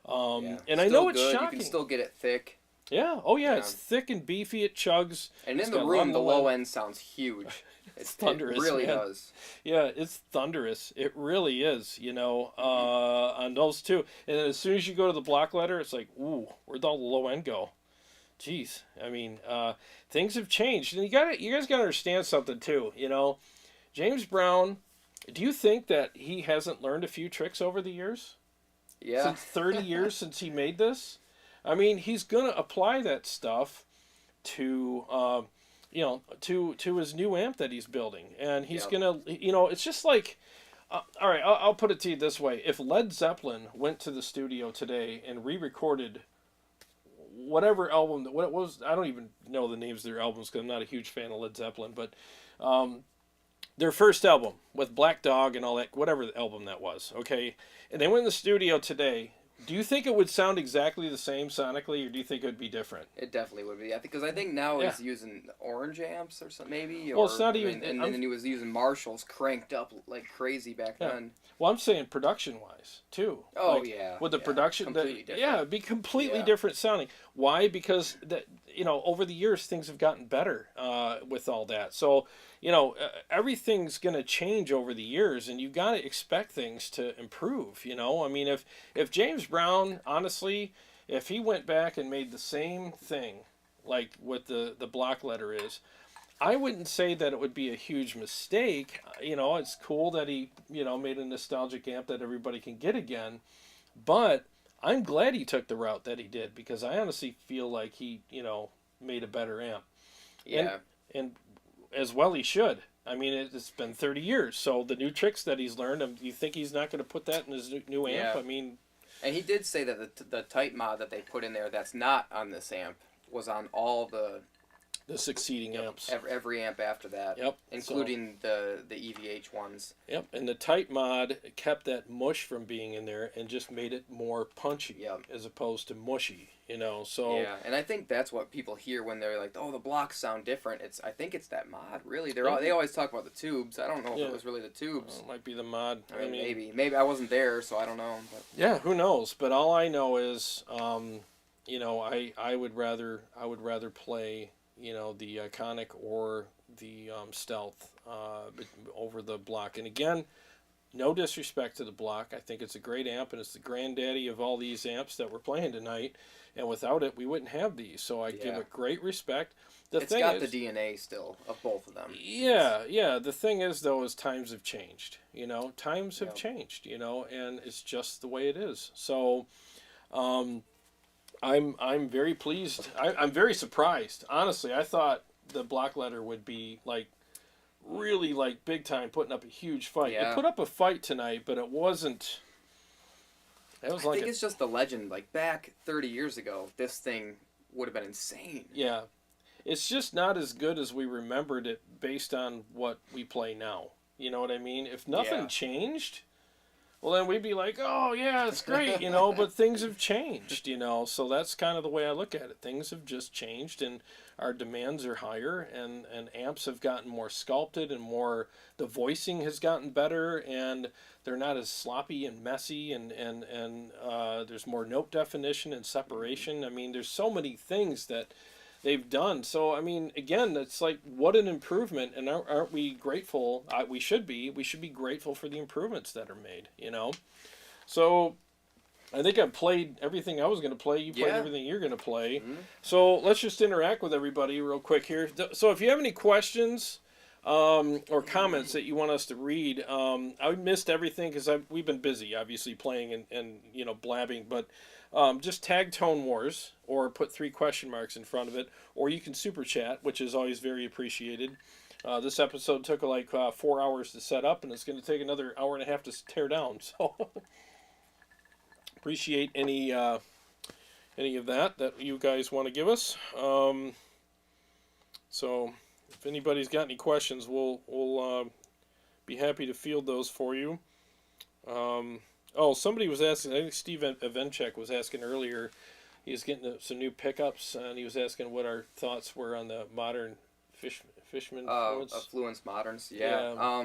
And still I know it's good. shocking. You can still get it thick. Yeah. Oh yeah, it's thick and beefy. It chugs. And it's in the room, the low end sounds huge. It's thunderous. It really man. does. Yeah, it's thunderous. It really is, you know, on those two. And then as soon as you go to the block letter, it's like, ooh, where'd all the low end go? Jeez. I mean, things have changed. And you guys got to understand something, too, you know. James Brown, do you think that he hasn't learned a few tricks over the years? Yeah. Since 30 years since he made this? I mean, he's going to apply that stuff to... to his new amp that he's building. And he's going to, it's just like, all right, I'll put it to you this way. If Led Zeppelin went to the studio today and re-recorded whatever album, what it was, I don't even know the names of their albums because I'm not a huge fan of Led Zeppelin, but their first album with Black Dog and all that, whatever the album that was, okay? And they went in the studio today. Do you think it would sound exactly the same sonically, or do you think it would be different? It definitely would be. Because I think now he's using orange amps or something, maybe. Well, it's not even... And then he was using Marshalls cranked up like crazy back then. Well, I'm saying production-wise, too. Oh, like, yeah. With the production... Completely different. Yeah, it'd be completely different sounding. Why? Because, over the years, things have gotten better with all that. So, everything's going to change over the years, and you got to expect things to improve, I mean, if James Brown, honestly, if he went back and made the same thing, like what the block letter is, I wouldn't say that it would be a huge mistake. It's cool that he, made a nostalgic amp that everybody can get again, but I'm glad he took the route that he did, because I honestly feel like he, made a better amp. Yeah. And as well he should. I mean, it's been 30 years, so the new tricks that he's learned, you think he's not going to put that in his new amp? Yeah. I mean... And he did say that the tight mod that they put in there that's not on this amp was on all the succeeding amps. Every amp after that. Yep. Including the EVH ones. Yep. And the tight mod kept that mush from being in there and just made it more punchy as opposed to mushy, so... Yeah, and I think that's what people hear when they're like, oh, the blocks sound different. I think it's that mod, really. They always talk about the tubes. I don't know if it was really the tubes. Well, it might be the mod. I mean, maybe I wasn't there, so I don't know. But. Yeah, who knows? But all I know is, I would rather play... the Iconic or the Stealth over the block. And again, no disrespect to the block. I think it's a great amp, and it's the granddaddy of all these amps that we're playing tonight. And without it, we wouldn't have these. So I give it great respect. It's got the DNA still of both of them. Yeah. The thing is, though, is times have changed. Times have changed, and it's just the way it is. So... I'm very pleased. I'm very surprised. Honestly, I thought the block letter would be really big time, putting up a huge fight. Yeah. It put up a fight tonight, but it wasn't. I think it's just the legend. Like back 30 years ago, this thing would have been insane. Yeah, it's just not as good as we remembered it based on what we play now. You know what I mean? If nothing changed, well, then we'd be like, oh, yeah, it's great, you know, but things have changed, you know, so that's kind of the way I look at it. Things have just changed, and our demands are higher, and amps have gotten more sculpted and more, the voicing has gotten better, and they're not as sloppy and messy, and there's more note definition and separation. I mean, there's so many things that they've done. So, I mean, again, it's like, what an improvement, and aren't we grateful? We should be grateful for the improvements that are made, you know? So, I think I played everything I was going to play. You played everything you're going to play. Mm-hmm. So, let's just interact with everybody real quick here. So, if you have any questions or comments that you want us to read, I missed everything because we've been busy, obviously, playing and you know, blabbing, but just tag Tone Wars or put 3 question marks in front of it, or you can super chat, which is always very appreciated. This episode took like 4 hours to set up, and it's going to take another hour and a half to tear down. So appreciate any of that you guys want to give us. So if anybody's got any questions, we'll be happy to field those for you. Oh, somebody was asking, I think Steve Evenchek was asking earlier, he was getting some new pickups, and he was asking what our thoughts were on the modern Fishman Affluence Moderns, yeah.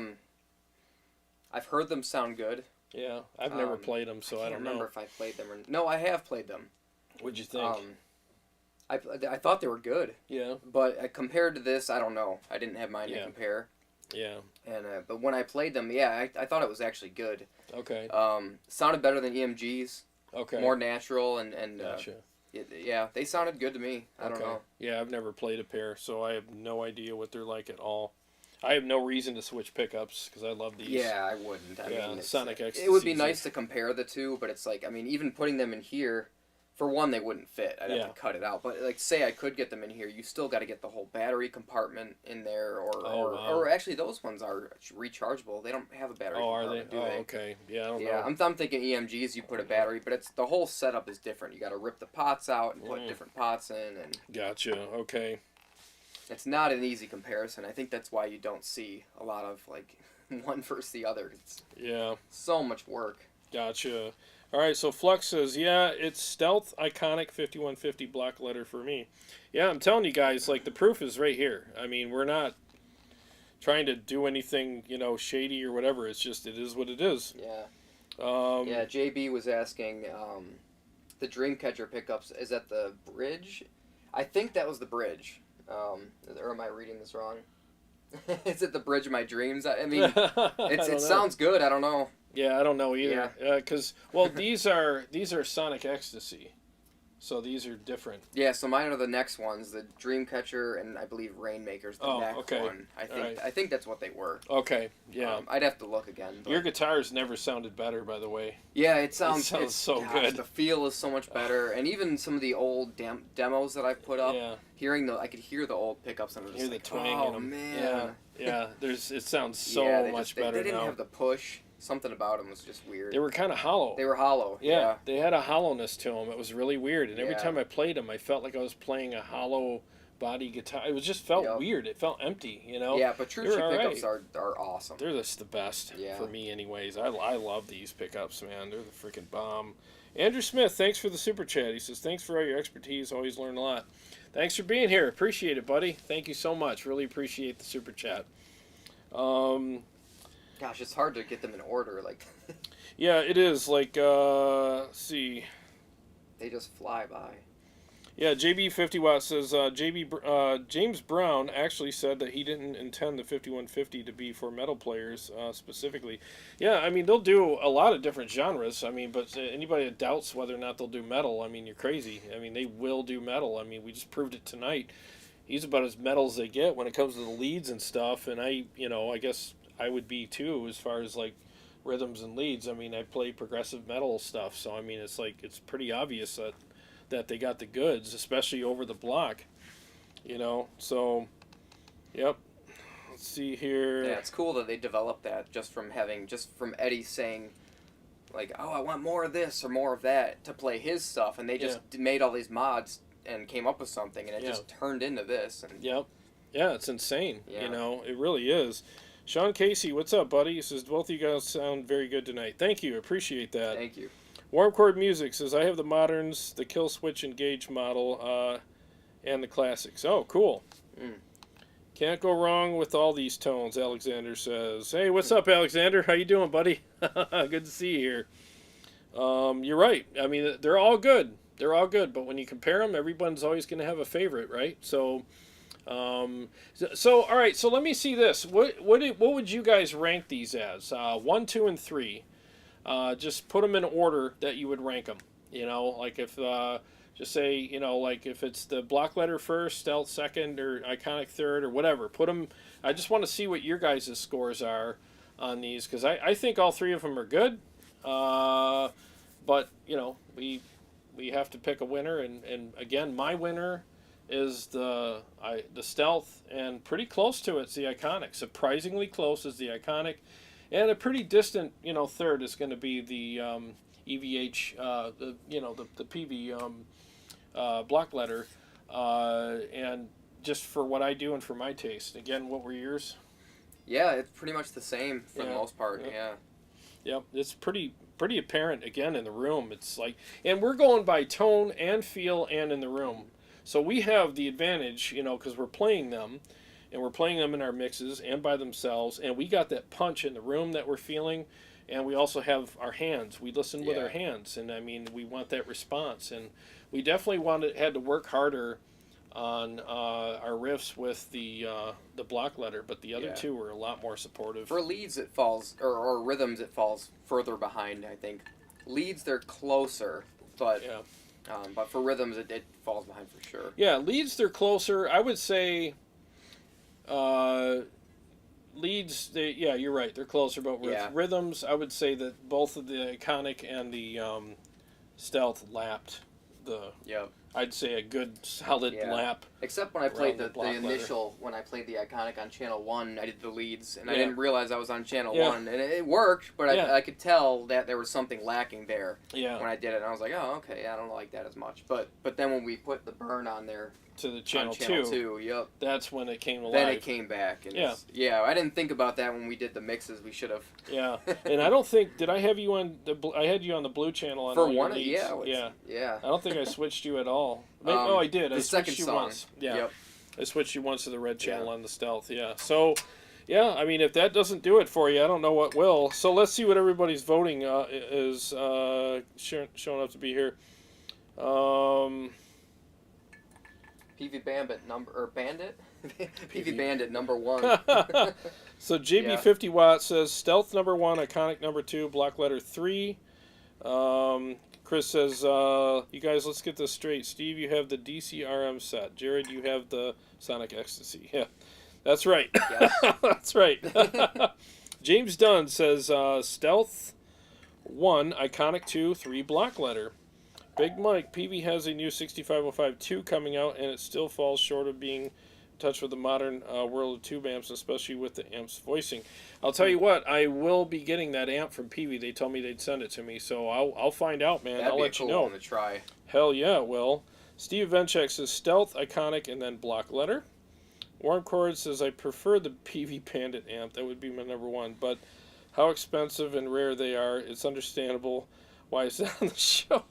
I've heard them sound good. Yeah, I've never played them, so I don't know. I can't remember if I played them or... No, I have played them. What'd you think? I thought they were good. Yeah. But compared to this, I don't know. I didn't have mine to compare. Yeah. And but when I played them, I thought it was actually good. Okay. Sounded better than EMG's. Okay. More natural and gotcha. Yeah, they sounded good to me. I don't know. Yeah, I've never played a pair, so I have no idea what they're like at all. I have no reason to switch pickups because I love these. Yeah, I wouldn't. I mean, Sonic Ecstasy. It would be nice to compare the two, but it's like, I mean, even putting them in here, for one, they wouldn't fit. I'd have to cut it out. But like, say I could get them in here, you still got to get the whole battery compartment in there, or actually those ones are rechargeable. They don't have a battery. Oh, are compartment, they? do they? Okay. Yeah, I don't know. I'm thinking EMGs. You put a battery, but it's the whole setup is different. You got to rip the pots out and put different pots in, and gotcha. Okay. It's not an easy comparison. I think that's why you don't see a lot of like one versus the other. It's so much work. Gotcha. All right, so Flux says, yeah, it's Stealth Iconic 5150 black letter for me. Yeah, I'm telling you guys, like, the proof is right here. I mean, we're not trying to do anything, you know, shady or whatever. It's just, it is what it is. Yeah. JB was asking, the Dreamcatcher pickups, is that the bridge? I think that was the bridge. Or am I reading this wrong? Is it the bridge of my dreams? I mean, it sounds good. I don't know. Yeah, I don't know either. Because these are Sonic Ecstasy, so these are different. Yeah, so mine are the next ones, the Dreamcatcher and I believe Rainmaker's the next one. I think that's what they were. Okay, yeah. I'd have to look again. But... Your guitars never sounded better, by the way. Yeah, it sounds so good. The feel is so much better, and even some of the old demos that I've put up, I could hear the old pickups and I was just like, twang in them. Man. Yeah. It sounds so much better now. They didn't have the push. Something about them was just weird. They were kind of hollow. They were hollow. Yeah. They had a hollowness to them. It was really weird. And every time I played them, I felt like I was playing a hollow body guitar. It just felt weird. It felt empty, you know? Yeah, but True pickups are awesome. They're just the best for me anyways. I love these pickups, man. They're the freaking bomb. Andrew Smith, thanks for the super chat. He says, thanks for all your expertise. Always learn a lot. Thanks for being here. Appreciate it, buddy. Thank you so much. Really appreciate the super chat. Gosh, it's hard to get them in order. Like, yeah, it is. Like, let's see. They just fly by. Yeah, JB 50 Watt says James Brown actually said that he didn't intend the 5150 to be for metal players specifically. Yeah, I mean, they'll do a lot of different genres. I mean, but anybody that doubts whether or not they'll do metal, I mean, you're crazy. I mean, they will do metal. I mean, we just proved it tonight. He's about as metal as they get when it comes to the leads and stuff. And I guess I would be too as far as like rhythms and leads. I mean, I play progressive metal stuff, so I mean, it's like it's pretty obvious that they got the goods, especially over the block, you know. So, yep. Let's see here. Yeah, it's cool that they developed that just from Eddie saying, like, oh, I want more of this or more of that to play his stuff, and they just made all these mods and came up with something, and it just turned into this. And yeah, it's insane. You know, it really is. Sean Casey, what's up, buddy? He says, both of you guys sound very good tonight. Thank you. Appreciate that. Thank you. Warm Chord Music says, I have the moderns, the kill switch engage model, and the classics. Oh, cool. Can't go wrong with all these tones, Alexander says. Hey, what's up, Alexander? How you doing, buddy? Good to see you here. You're right. I mean, they're all good. They're all good, but when you compare them, everyone's always going to have a favorite, right? So, all right. So let me see this. What would you guys rank these as? 1, 2, and 3. Just put them in order that you would rank them. You know, like if just say, you know, like if it's the block letter first, stealth second, or iconic third, or whatever. Put them. I just want to see what your guys' scores are on these, because I think all 3 of them are good. But you know, we have to pick a winner, and again, my winner is the stealth, and pretty close to it's the iconic. Surprisingly close is the iconic, and a pretty distant, you know, third is going to be the EVH, the Peavey block letter, and just for what I do and for my taste. Again, what were yours? Yeah, it's pretty much the same for the most part. Yeah. Yep, it's pretty apparent again in the room. It's like, and we're going by tone and feel and in the room. So we have the advantage, you know, because we're playing them, and we're playing them in our mixes and by themselves, and we got that punch in the room that we're feeling, and we also have our hands. We listen with our hands, and I mean, we want that response, and we definitely had to work harder on our riffs with the block letter, but the other two were a lot more supportive. For leads, it falls, or rhythms, it falls further behind, I think. Leads, they're closer, but for rhythms, it falls behind for sure. Yeah, leads, they're closer. I would say leads, you're right, they're closer, but with rhythms, I would say that both of the iconic and the stealth lapped the... I'd say a good solid lap. Except when I played the initial, when I played the iconic on channel 1, I did the leads, and I didn't realize I was on channel 1, and it worked, but I could tell that there was something lacking there when I did it, and I was like, oh, okay, I don't like that as much. But then when we put the burn on there, to the channel 2, that's when it came alive. Then it came back. And I didn't think about that when we did the mixes. We should have. Yeah, and I don't think, did I have you on I had you on the blue channel on for all one. Your leads. Yeah. I don't think I switched you at all. I did. I switched you song. once. Yeah. I switched you once to the red channel on the stealth. Yeah. So, yeah. I mean, if that doesn't do it for you, I don't know what will. So let's see what everybody's voting is showing up to be here. Peavey Bandit Peavey Bandit number 1. So JB 50 Watt says stealth number 1, iconic number 2, block letter 3. Chris says, you guys, let's get this straight. Steve, you have the DCRM set. Jarrod, you have the Sonic Ecstasy. Yeah, that's right. Yes. That's right. James Dunn says stealth 1, iconic 2, 3, block letter. Big Mike, Peavey has a new 6505-2 coming out, and it still falls short of being in touch with the modern world of tube amps, especially with the amp's voicing. I'll tell you what, I will be getting that amp from Peavey. They told me they'd send it to me, so I'll find out, man. That'd I'll be let a cool you know. One to try. Hell yeah, it will. Steve Venchek says stealth, iconic, and then block letter. Warm Chord says I prefer the Peavey Bandit amp. That would be my number 1, but how expensive and rare they are, it's understandable why it's on the show.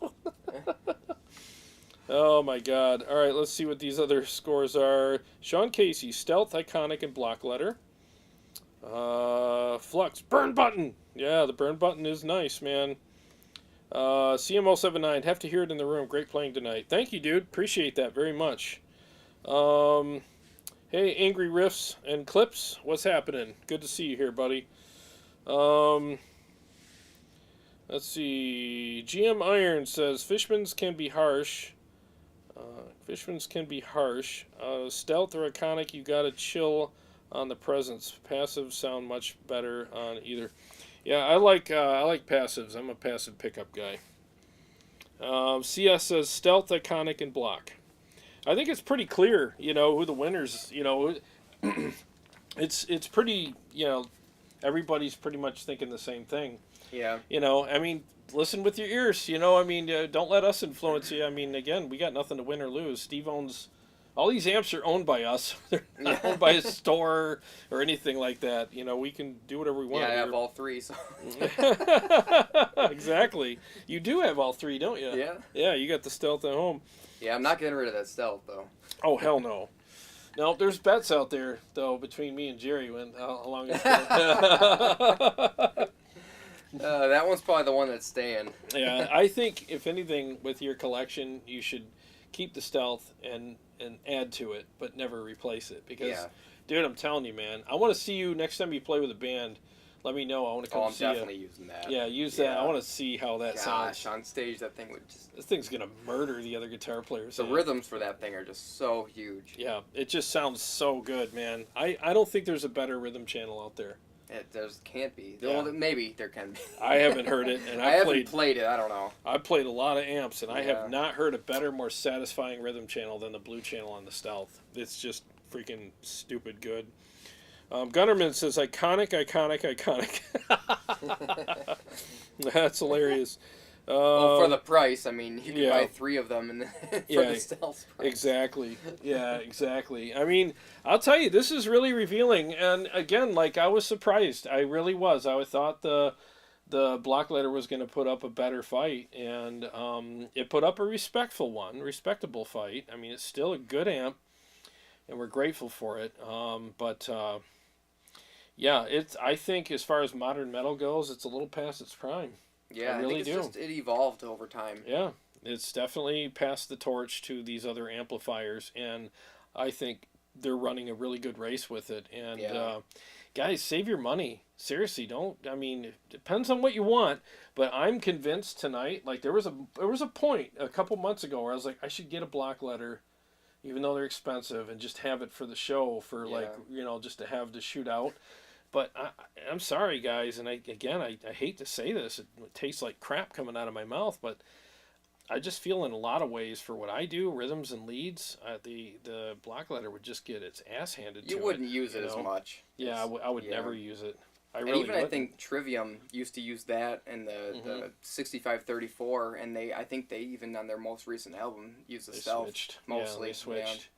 Oh my god. Alright, let's see what these other scores are. Sean Casey, stealth, iconic, and block letter. Flux, burn button! Yeah, the burn button is nice, man. CM079, have to hear it in the room. Great playing tonight. Thank you, dude. Appreciate that very much. Hey, Angry Riffs and Clips, what's happening? Good to see you here, buddy. Let's see. GM Iron says Fishman's can be harsh. Stealth or iconic, you gotta chill on the presence. Passive sound much better on either. Yeah, I like passives. I'm a passive pickup guy. CS says stealth, iconic, and block. I think it's pretty clear, you know, who the winners. You know, it's pretty. You know, everybody's pretty much thinking the same thing. Yeah. You know, I mean, listen with your ears. You know, I mean, don't let us influence you. I mean, again, we got nothing to win or lose. Steve owns all these amps are owned by us. They're not owned by a store or anything like that. You know, we can do whatever we want. Yeah, I have all three. So. Exactly. You do have all three, don't you? Yeah. Yeah, you got the Stealth at home. Yeah, I'm not getting rid of that Stealth though. Oh hell no. No, there's bets out there though between me and Jerry when how long it's that one's probably the one that's staying. Yeah, I think if anything with your collection, you should keep the Stealth and add to it, but never replace it. Because, dude, I'm telling you, man, I want to see you next time you play with a band. Let me know. I want to come see you. I'm definitely using that. Yeah, use that. I want to see how that sounds. Gosh, on stage, that thing would just... This thing's going to murder the other guitar players. The rhythms for that thing are just so huge. Yeah, it just sounds so good, man. I don't think there's a better rhythm channel out there. Can't be. Yeah. Well, maybe there can be. I haven't heard it, and I haven't played it. I don't know. I've played a lot of amps, and I have not heard a better, more satisfying rhythm channel than the blue channel on the Stealth. It's just freaking stupid good. Gunnerman says, iconic, iconic, iconic. That's hilarious. Well, for the price, I mean, you can buy 3 of them and for the Stealth price. Exactly. Yeah, exactly. I mean, I'll tell you, this is really revealing. And again, like, I was surprised. I really was. I thought the Blockletter was going to put up a better fight. And it put up a respectable fight. I mean, it's still a good amp. And we're grateful for it. Yeah, I think as far as modern metal goes, it's a little past its prime. Yeah, I really think it evolved over time. Yeah, it's definitely passed the torch to these other amplifiers, and I think they're running a really good race with it. And guys, save your money. Seriously, don't. I mean, it depends on what you want, but I'm convinced tonight. Like there was a point a couple months ago where I was like, I should get a Blockletter, even though they're expensive, and just have it for the show for just to have to shoot out. But I'm sorry, guys, and I hate to say this. It tastes like crap coming out of my mouth, but I just feel in a lot of ways for what I do, rhythms and leads, the Blockletter would just get its ass handed to it. You wouldn't use it as much. Yeah, I would never use it. I think Trivium used to use that and the 6534, and I think they even on their most recent album used the Stealth switched. Mostly. Yeah, they switched.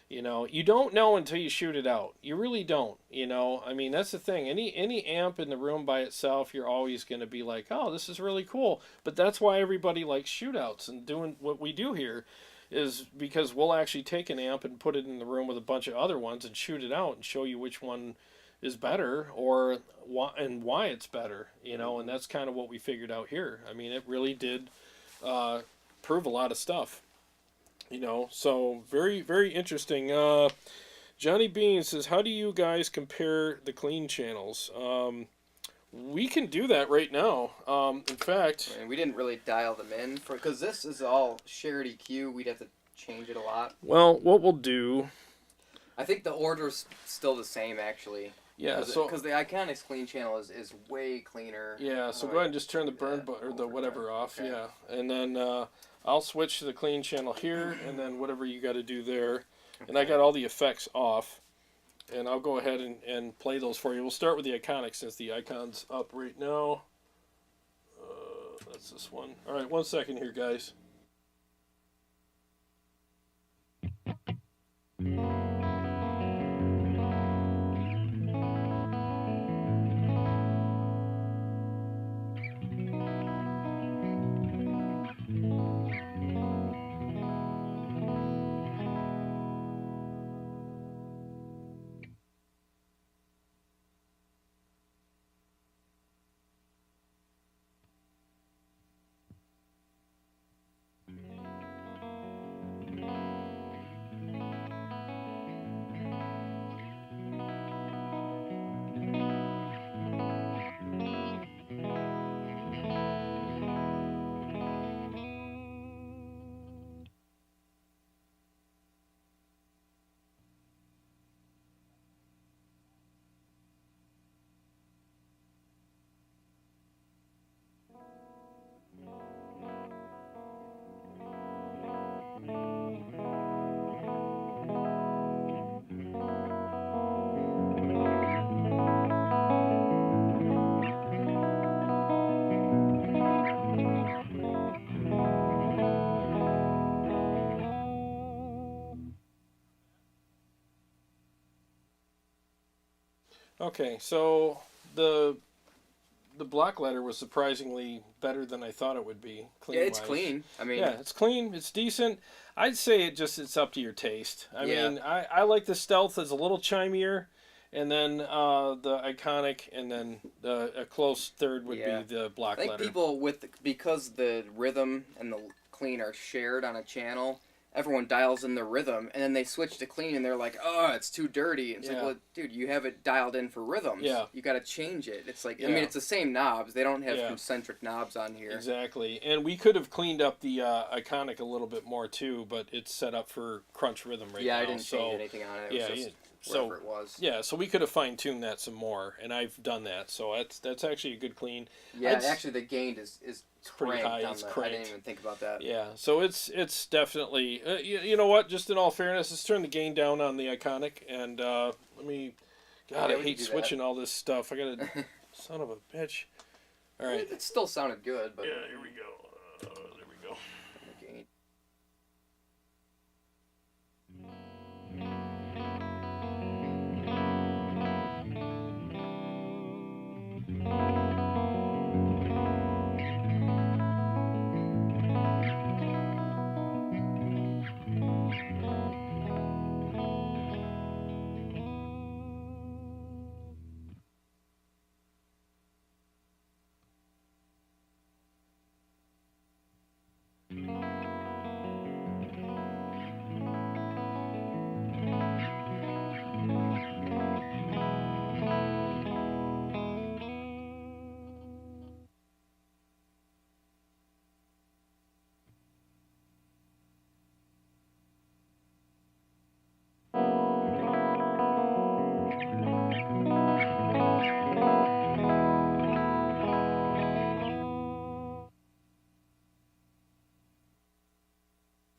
You know, you don't know until you shoot it out. You really don't. You know, I mean, that's the thing. Any amp in the room by itself, you're always going to be like, oh, this is really cool. But that's why everybody likes shootouts and doing what we do here is because we'll actually take an amp and put it in the room with a bunch of other ones and shoot it out and show you which one is better or why it's better. You know, and that's kind of what we figured out here. I mean, it really did prove a lot of stuff. You know, so very, very interesting. Johnny Bean says, how do you guys compare the clean channels? We can do that right now. In fact... And we didn't really dial them in, because this is all shared EQ. We'd have to change it a lot. Well, what we'll do... I think the order's still the same, actually. Yeah, because the Iconics clean channel is way cleaner. Yeah, so go ahead and just turn the burn or the whatever off. Okay. Yeah, and then... I'll switch to the clean channel here, and then whatever you got to do there. Okay. And I got all the effects off, and I'll go ahead and play those for you. We'll start with the Iconic since the icon's up right now. That's this one. All right, 1 second here, guys. Okay, so the black letter was surprisingly better than I thought it would be. Clean Yeah, it's wise. clean. I mean, Yeah, it's clean. It's decent. I'd say it's up to your taste. I Yeah. mean, I like the stealth as a little chimier, and then the iconic, and then a close third would Yeah. be the I black think letter. people because the rhythm and the clean are shared on a channel, everyone dials in the rhythm, and then they switch to clean, and they're like, "Oh, it's too dirty." It's like, Yeah. well, dude, you have it dialed in for rhythms. Yeah. You got to change it. It's like, I Yeah. mean, it's the same knobs. They don't have Yeah. concentric knobs on here. Exactly, and we could have cleaned up the iconic a little bit more too, but it's set up for crunch rhythm right now. Yeah, I didn't change anything on it. It Yeah, was just so wherever it was. yeah, so we could have fine tuned that some more, and I've done that. So that's actually a good clean. Yeah, actually, the gain is pretty cranked high. on It's the, I cranked. didn't even think about that. Yeah, so it's definitely you know what? Just in all fairness, let's turn the gain down on the iconic, and let me. God, Yeah, I we hate can do switching all this stuff. I gotta. Son of a bitch. All right. It still sounded good, but Yeah, here we go. There we go. gain.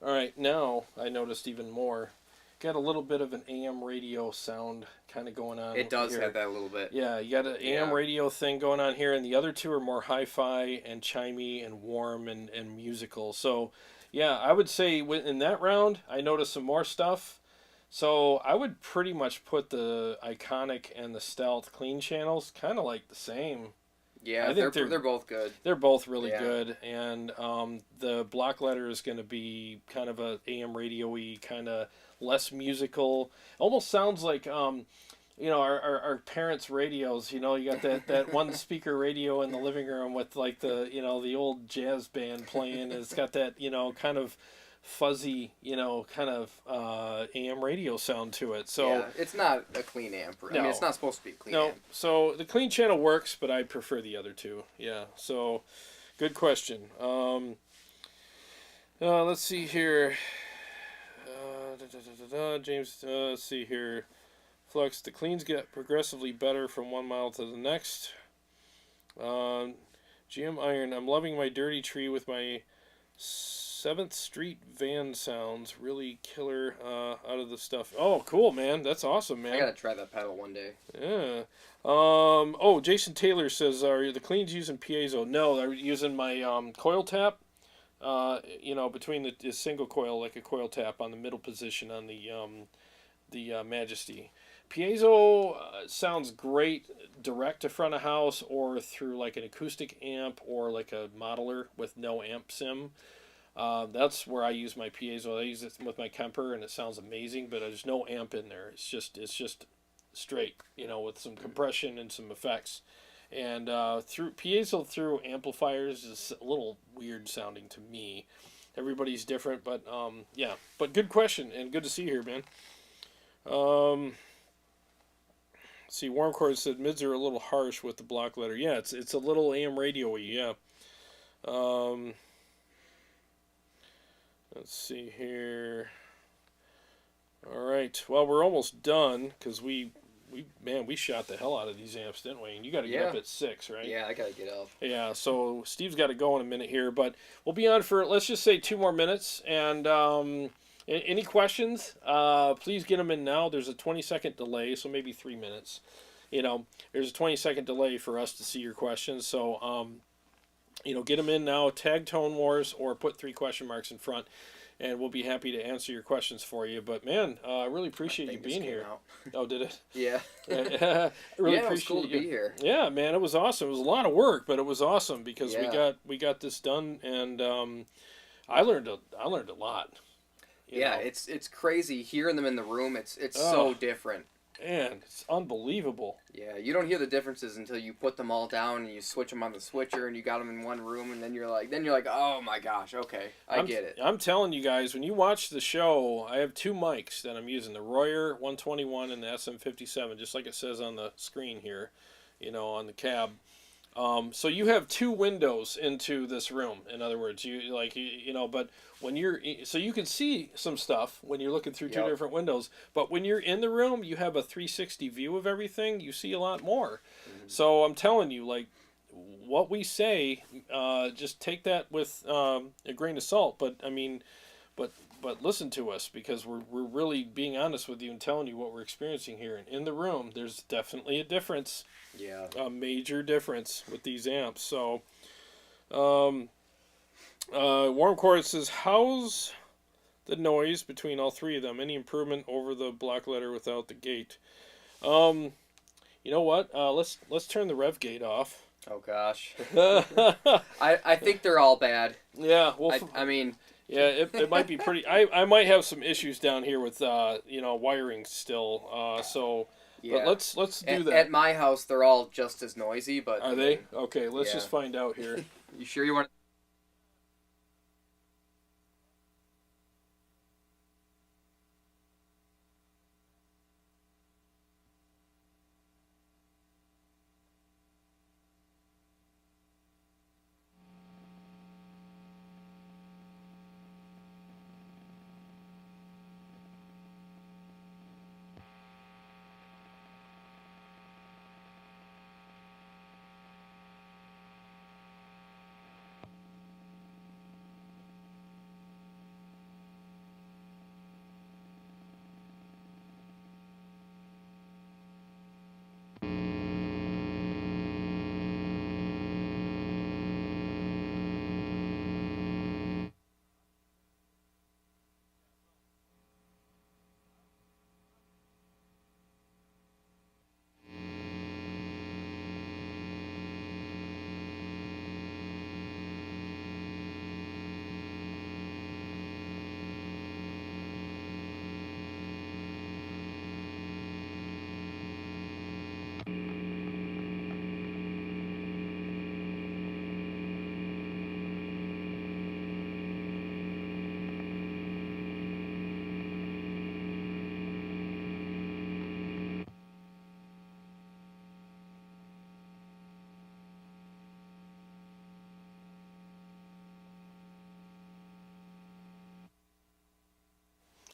All right, now I noticed even more. Got a little bit of an AM radio sound kind of going on. It does here. have that a little bit. Yeah, you got an AM radio thing going on here, and the other two are more hi-fi and chimey and warm and musical. So, yeah, I would say in that round, I noticed some more stuff. So I would pretty much put the iconic and the stealth clean channels kind of like the same. Yeah, I think they're both good. They're both really Yeah. good, and the black letter is going to be kind of a AM radio-y, kind of less musical. Almost sounds like you know, our parents' radios. You know, you got that one speaker radio in the living room with like the the old jazz band playing. It's got that kind of fuzzy kind of AM radio sound to it. So yeah, it's not a clean amp. I mean, it's not supposed to be a clean no. amp. So the clean channel works, but I prefer the other two. Yeah. So good question. Let's see here. James, let's see here. Flux, the cleans get progressively better from 1 mile to the next. GM Iron, I'm loving my dirty tree with my 7th Street van sounds. Really killer out of the stuff. Oh, cool, man. That's awesome, man. I gotta try that pedal one day. Yeah. Jason Taylor says, are the cleans using piezo? No, they're using my coil tap. Between the single coil, like a coil tap on the middle position on the Majesty. Piezo sounds great direct to front of house or through like an acoustic amp or like a modeler with no amp sim. That's where I use my piezo. I use it with my KEMPER and it sounds amazing, but there's no amp in there. It's just straight, with some compression and some effects. And through piezo through amplifiers is a little weird sounding to me. Everybody's different, but yeah. But good question and good to see you here, man. See, Warmcore said mids are a little harsh with the block letter. Yeah, it's a little AM radio-y, yeah. Let's see here. All right. Well, we're almost done because we shot the hell out of these amps, didn't we? And you got to get up at 6, right? Yeah, I gotta get up. Yeah. So Steve's got to go in a minute here, but we'll be on for let's just say 2 more minutes. And any questions? Please get them in now. There's a 20-second delay, so maybe 3 minutes. There's a 20-second delay for us to see your questions. So get them in now. Tag Tone Wars or put 3 question marks in front. and we'll be happy to answer your questions for you. But man, I really appreciate you being here. Oh, did it? Yeah. I really it was cool to be here. Yeah, man, it was awesome. It was a lot of work, but it was awesome because Yeah. we got this done, and I learned a lot. You know? It's crazy hearing them in the room. It's so different. Man, it's unbelievable. Yeah, you don't hear the differences until you put them all down and you switch them on the switcher and you got them in one room, and then you're like, oh my gosh, okay, I get it. I'm telling you guys, when you watch the show, I have 2 mics that I'm using, the Royer 121 and the SM57, just like it says on the screen here, you know, on the cab. So you have 2 windows into this room. In other words, you know, but when so you can see some stuff when you're looking through 2 different windows, but when you're in the room, you have a 360 view of everything. You see a lot more. Mm-hmm. So I'm telling you, like, what we say, just take that with a grain of salt. But I mean, but listen to us, because we're really being honest with you and telling you what we're experiencing here. And in the room, there's definitely a difference. Yeah. A major difference with these amps. So, Warm Chord says, how's the noise between all 3 of them? Any improvement over the black letter without the gate? You know what? Let's turn the rev gate off. Oh gosh. I think they're all bad. Yeah. Well, I mean. Yeah, it might be pretty. I might have some issues down here with you know, wiring still. So. Yeah. But let's do that. At my house, they're all just as noisy, but... Are they? Okay, let's just find out here. You sure you want...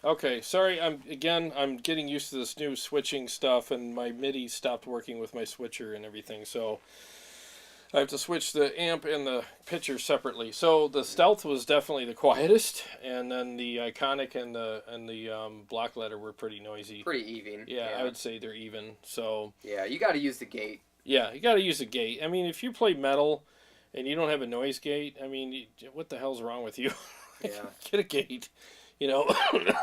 Okay, sorry. I'm getting used to this new switching stuff, and my MIDI stopped working with my switcher and everything, so I have to switch the amp and the pitcher separately. So the Stealth was definitely the quietest, and then the Iconic and the Black Letter were pretty noisy. Pretty even. Yeah, I would say they're even. So yeah, you got to use the gate. Yeah, you got to use a gate. I mean, if you play metal and you don't have a noise gate, I mean, what the hell's wrong with you? Yeah. Get a gate. You know,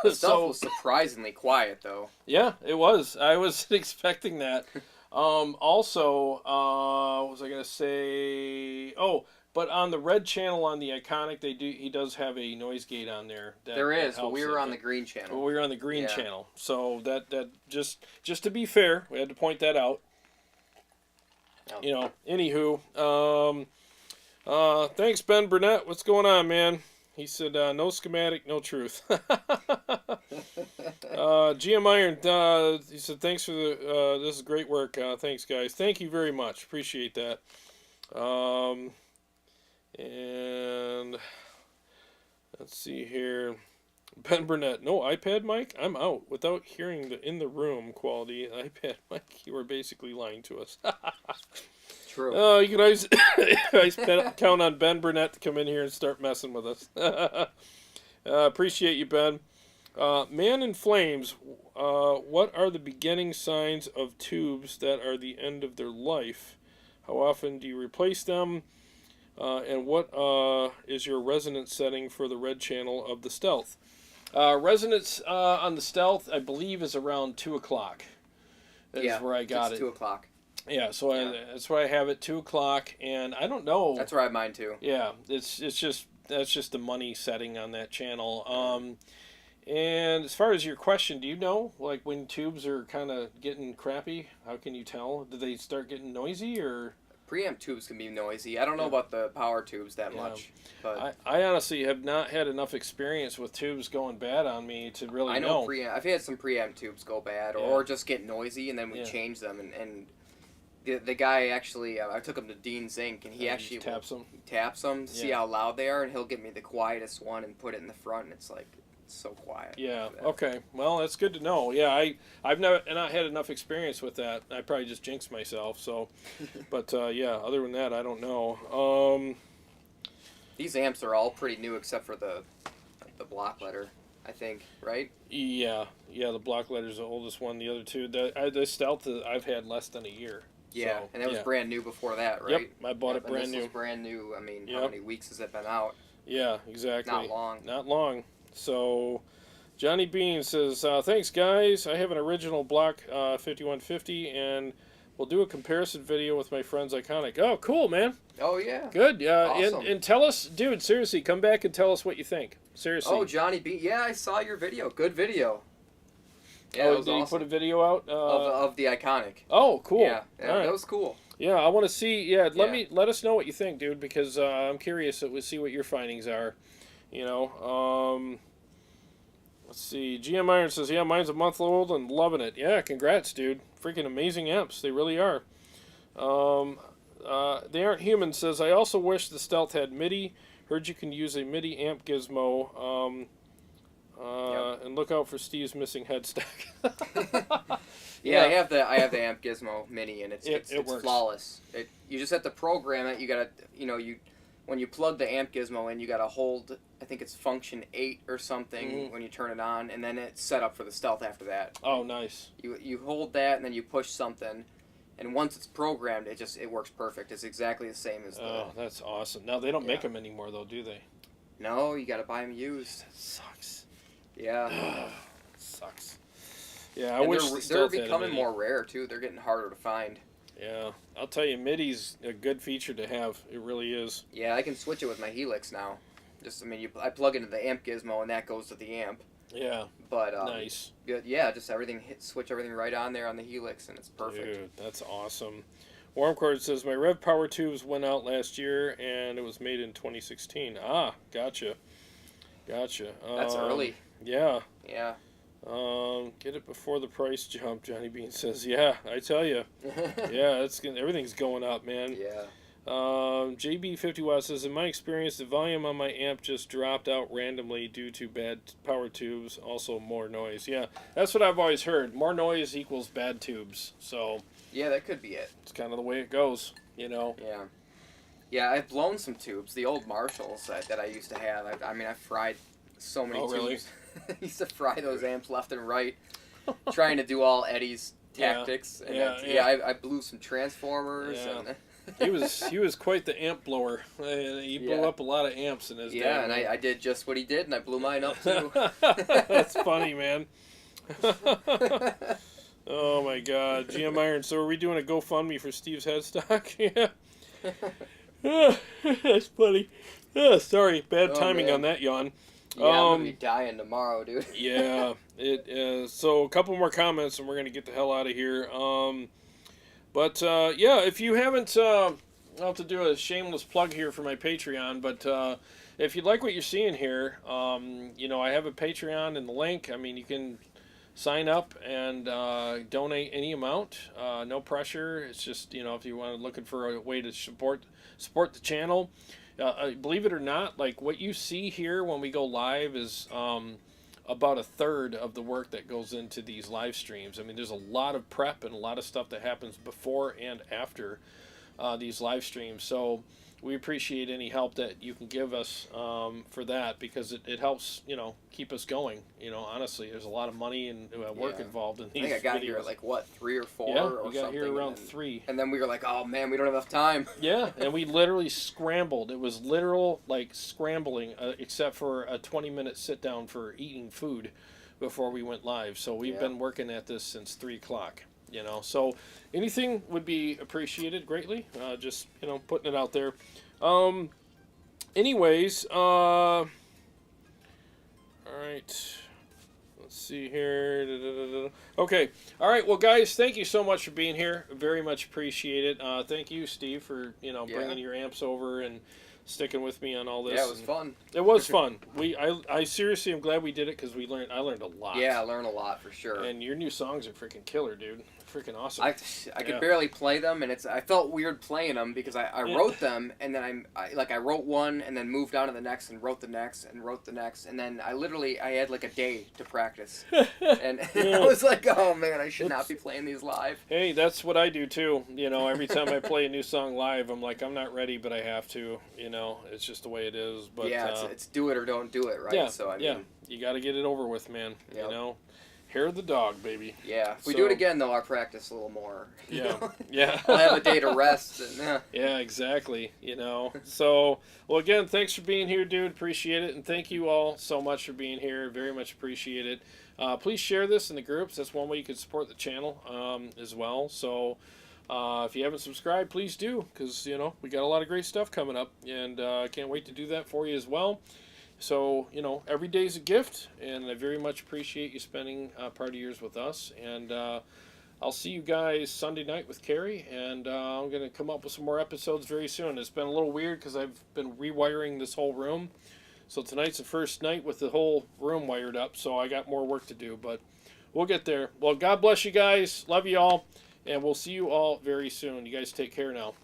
the stuff was surprisingly quiet, though. Yeah, it was. I wasn't expecting that. Also, what was I gonna say? Oh, but on the red channel on the Iconic, he does have a noise gate on there. There is, but we were on the green channel. Well, we were on the green channel, so that just to be fair, we had to point that out. Oh. You know. Anywho, thanks, Ben Burnett. What's going on, man? He said, no schematic, no truth. GM Iron, he said, thanks for this is great work. Thanks, guys. Thank you very much. Appreciate that. And let's see here. Ben Burnett, no iPad mic? I'm out. Without hearing the in the room quality iPad mic, you were basically lying to us. True. Oh, you can always count on Ben Burnett to come in here and start messing with us. Appreciate you, Ben. Man in Flames, what are the beginning signs of tubes that are the end of their life? How often do you replace them? And what is your resonance setting for the red channel of the Stealth? Resonance on the Stealth, I believe, is around 2 o'clock. Is where I got it. 2 o'clock. Yeah, so that's where I have it, 2 o'clock, and I don't know. That's where I have mine too. Yeah, that's just the money setting on that channel. And as far as your question, do you know, like, when tubes are kind of getting crappy? How can you tell? Do they start getting noisy, or? Preamp tubes can be noisy. I don't know about the power tubes that much. But I honestly have not had enough experience with tubes going bad on me to really know. I've had some preamp tubes go bad or just get noisy, and then we change them. And the guy actually, I took him to Dean Zink, and he actually taps them, see how loud they are, and he'll give me the quietest one and put it in the front, and it's like, so quiet. Yeah. Okay. Well, that's good to know. Yeah, I've not had enough experience with that. I probably just jinxed myself. So, but yeah. Other than that, I don't know. These amps are all pretty new except for the block letter, I think. Right? Yeah. Yeah. The block letter's the oldest one. The other two, the Stealth, I've had less than a year. Yeah, so, and that was brand new before that, right? Yep. I bought it brand new. This was brand new. I mean, how many weeks has it been out? Yeah. Exactly. Not long. Not long. So, Johnny Bean says, thanks, guys. I have an original block 5150, and we'll do a comparison video with my friend's Iconic. Oh, cool, man. Oh, yeah. Good. Awesome. And tell us, dude, seriously, come back and tell us what you think. Seriously. Oh, Johnny Bean. Yeah, I saw your video. Good video. Yeah, did you put a video out? Of the Iconic. Oh, cool. Yeah, right. That was cool. Yeah, I want to see. Yeah, let us know what you think, dude, because I'm curious to see what your findings are. You know, let's see. GM Iron says, yeah, mine's a month old and loving it. Yeah, congrats, dude. Freaking amazing amps. They really are. They Aren't Human says, I also wish the Stealth had MIDI. Heard you can use a MIDI amp gizmo. And look out for Steve's missing headstock. Yeah, I have the amp gizmo mini, and it's flawless. You just have to program it. You gotta, when you plug the amp gizmo in, you gotta hold, I think it's function 8 or something when you turn it on, and then it's set up for the Stealth after that. Oh, nice. You hold that, and then you push something, and once it's programmed, it works perfect. It's exactly the same as the... Oh, that's awesome. Now, they don't make them anymore, though, do they? No, you gotta buy them used. That sucks. Yeah. Sucks. Yeah, I wish they're becoming more rare, too. They're getting harder to find. Yeah, I'll tell you, MIDI's a good feature to have. It really is. Yeah, I can switch it with my Helix now. I plug into the amp gizmo, and that goes to the amp. Yeah. But nice. Yeah, just switch everything right on there on the Helix, and it's perfect. Dude, that's awesome. Warmcord says, my Rev Power Tubes went out last year, and it was made in 2016. Ah, gotcha. That's early. Yeah. Yeah. Get it before the price jump, Johnny Bean says. Yeah, I tell you. Yeah, everything's going up, man. Yeah. JB50 Watt says, in my experience, the volume on my amp just dropped out randomly due to bad power tubes. Also, more noise. Yeah, that's what I've always heard. More noise equals bad tubes. So. Yeah, that could be it. It's kind of the way it goes, Yeah. Yeah, I've blown some tubes. The old Marshalls that I used to have. I fried so many tubes. Really? I used to fry those amps left and right, trying to do all Eddie's tactics. I blew some transformers. Yeah. And he was quite the amp blower. He blew up a lot of amps in his day. Yeah, and I did just what he did, and I blew mine up too. That's funny, man. Oh my God, GM Iron. So are we doing a GoFundMe for Steve's headstock? Yeah. That's funny. Sorry, bad timing on that yawn. Yeah, I'm gonna be dying tomorrow, dude. Yeah, so a couple more comments and we're gonna get the hell out of here. But if you haven't, I'll have to do a shameless plug here for my Patreon. But if you like what you're seeing here, I have a Patreon in the link. I mean, you can sign up and donate any amount. No pressure. It's just if you want looking for a way to support the channel. Believe it or not, like what you see here when we go live is about a third of the work that goes into these live streams. I mean, there's a lot of prep and a lot of stuff that happens before and after these live streams. So we appreciate any help that you can give us for that, because it helps, keep us going. Honestly, there's a lot of money and work involved in these I think I got videos. here at like, what, 3 or 4 Yeah, or we got something. here around 3. And then we were like, oh man, we don't have enough time. Yeah, and we literally scrambled. It was literal, like, scrambling, except for a 20-minute sit-down for eating food before we went live. So we've been working at this since 3 o'clock. So anything would be appreciated greatly. Just putting it out there. Anyways, all right, let's see here. Okay, all right, well, guys, thank you so much for being here. Very much appreciate it. Thank you, Steve, for bringing your amps over and sticking with me on all this. Yeah, it was fun. It was fun. I seriously am glad we did it, because I learned a lot. Yeah, I learned a lot for sure. And your new songs are freaking killer, dude. Freaking awesome. I could barely play them, and I felt weird playing them because I wrote them, and then I wrote one and then moved on to the next and wrote the next and wrote the next, and then I had like a day to practice, and I was like, oh man, I should not be playing these live. Hey, that's what I do too. Every time I play a new song live, I'm like, I'm not ready, but I have to. It's just the way it is. But yeah, it's do it or don't do it, right? Yeah, so I mean, you got to get it over with, man. Yep. Hair of the dog, baby. Yeah. If we do it again, though, I'll practice a little more. Yeah. Yeah. I'll have a day to rest. And, Yeah, exactly. So, well, again, thanks for being here, dude. Appreciate it. And thank you all so much for being here. Very much appreciate it. Please share this in the groups. That's one way you can support the channel as well. So, if you haven't subscribed, please do, because, we got a lot of great stuff coming up. And I can't wait to do that for you as well. So, every day's a gift, and I very much appreciate you spending part of yours with us. And I'll see you guys Sunday night with Carrie, and I'm going to come up with some more episodes very soon. It's been a little weird because I've been rewiring this whole room. So tonight's the first night with the whole room wired up, so I got more work to do, but we'll get there. Well, God bless you guys. Love you all, and we'll see you all very soon. You guys take care now.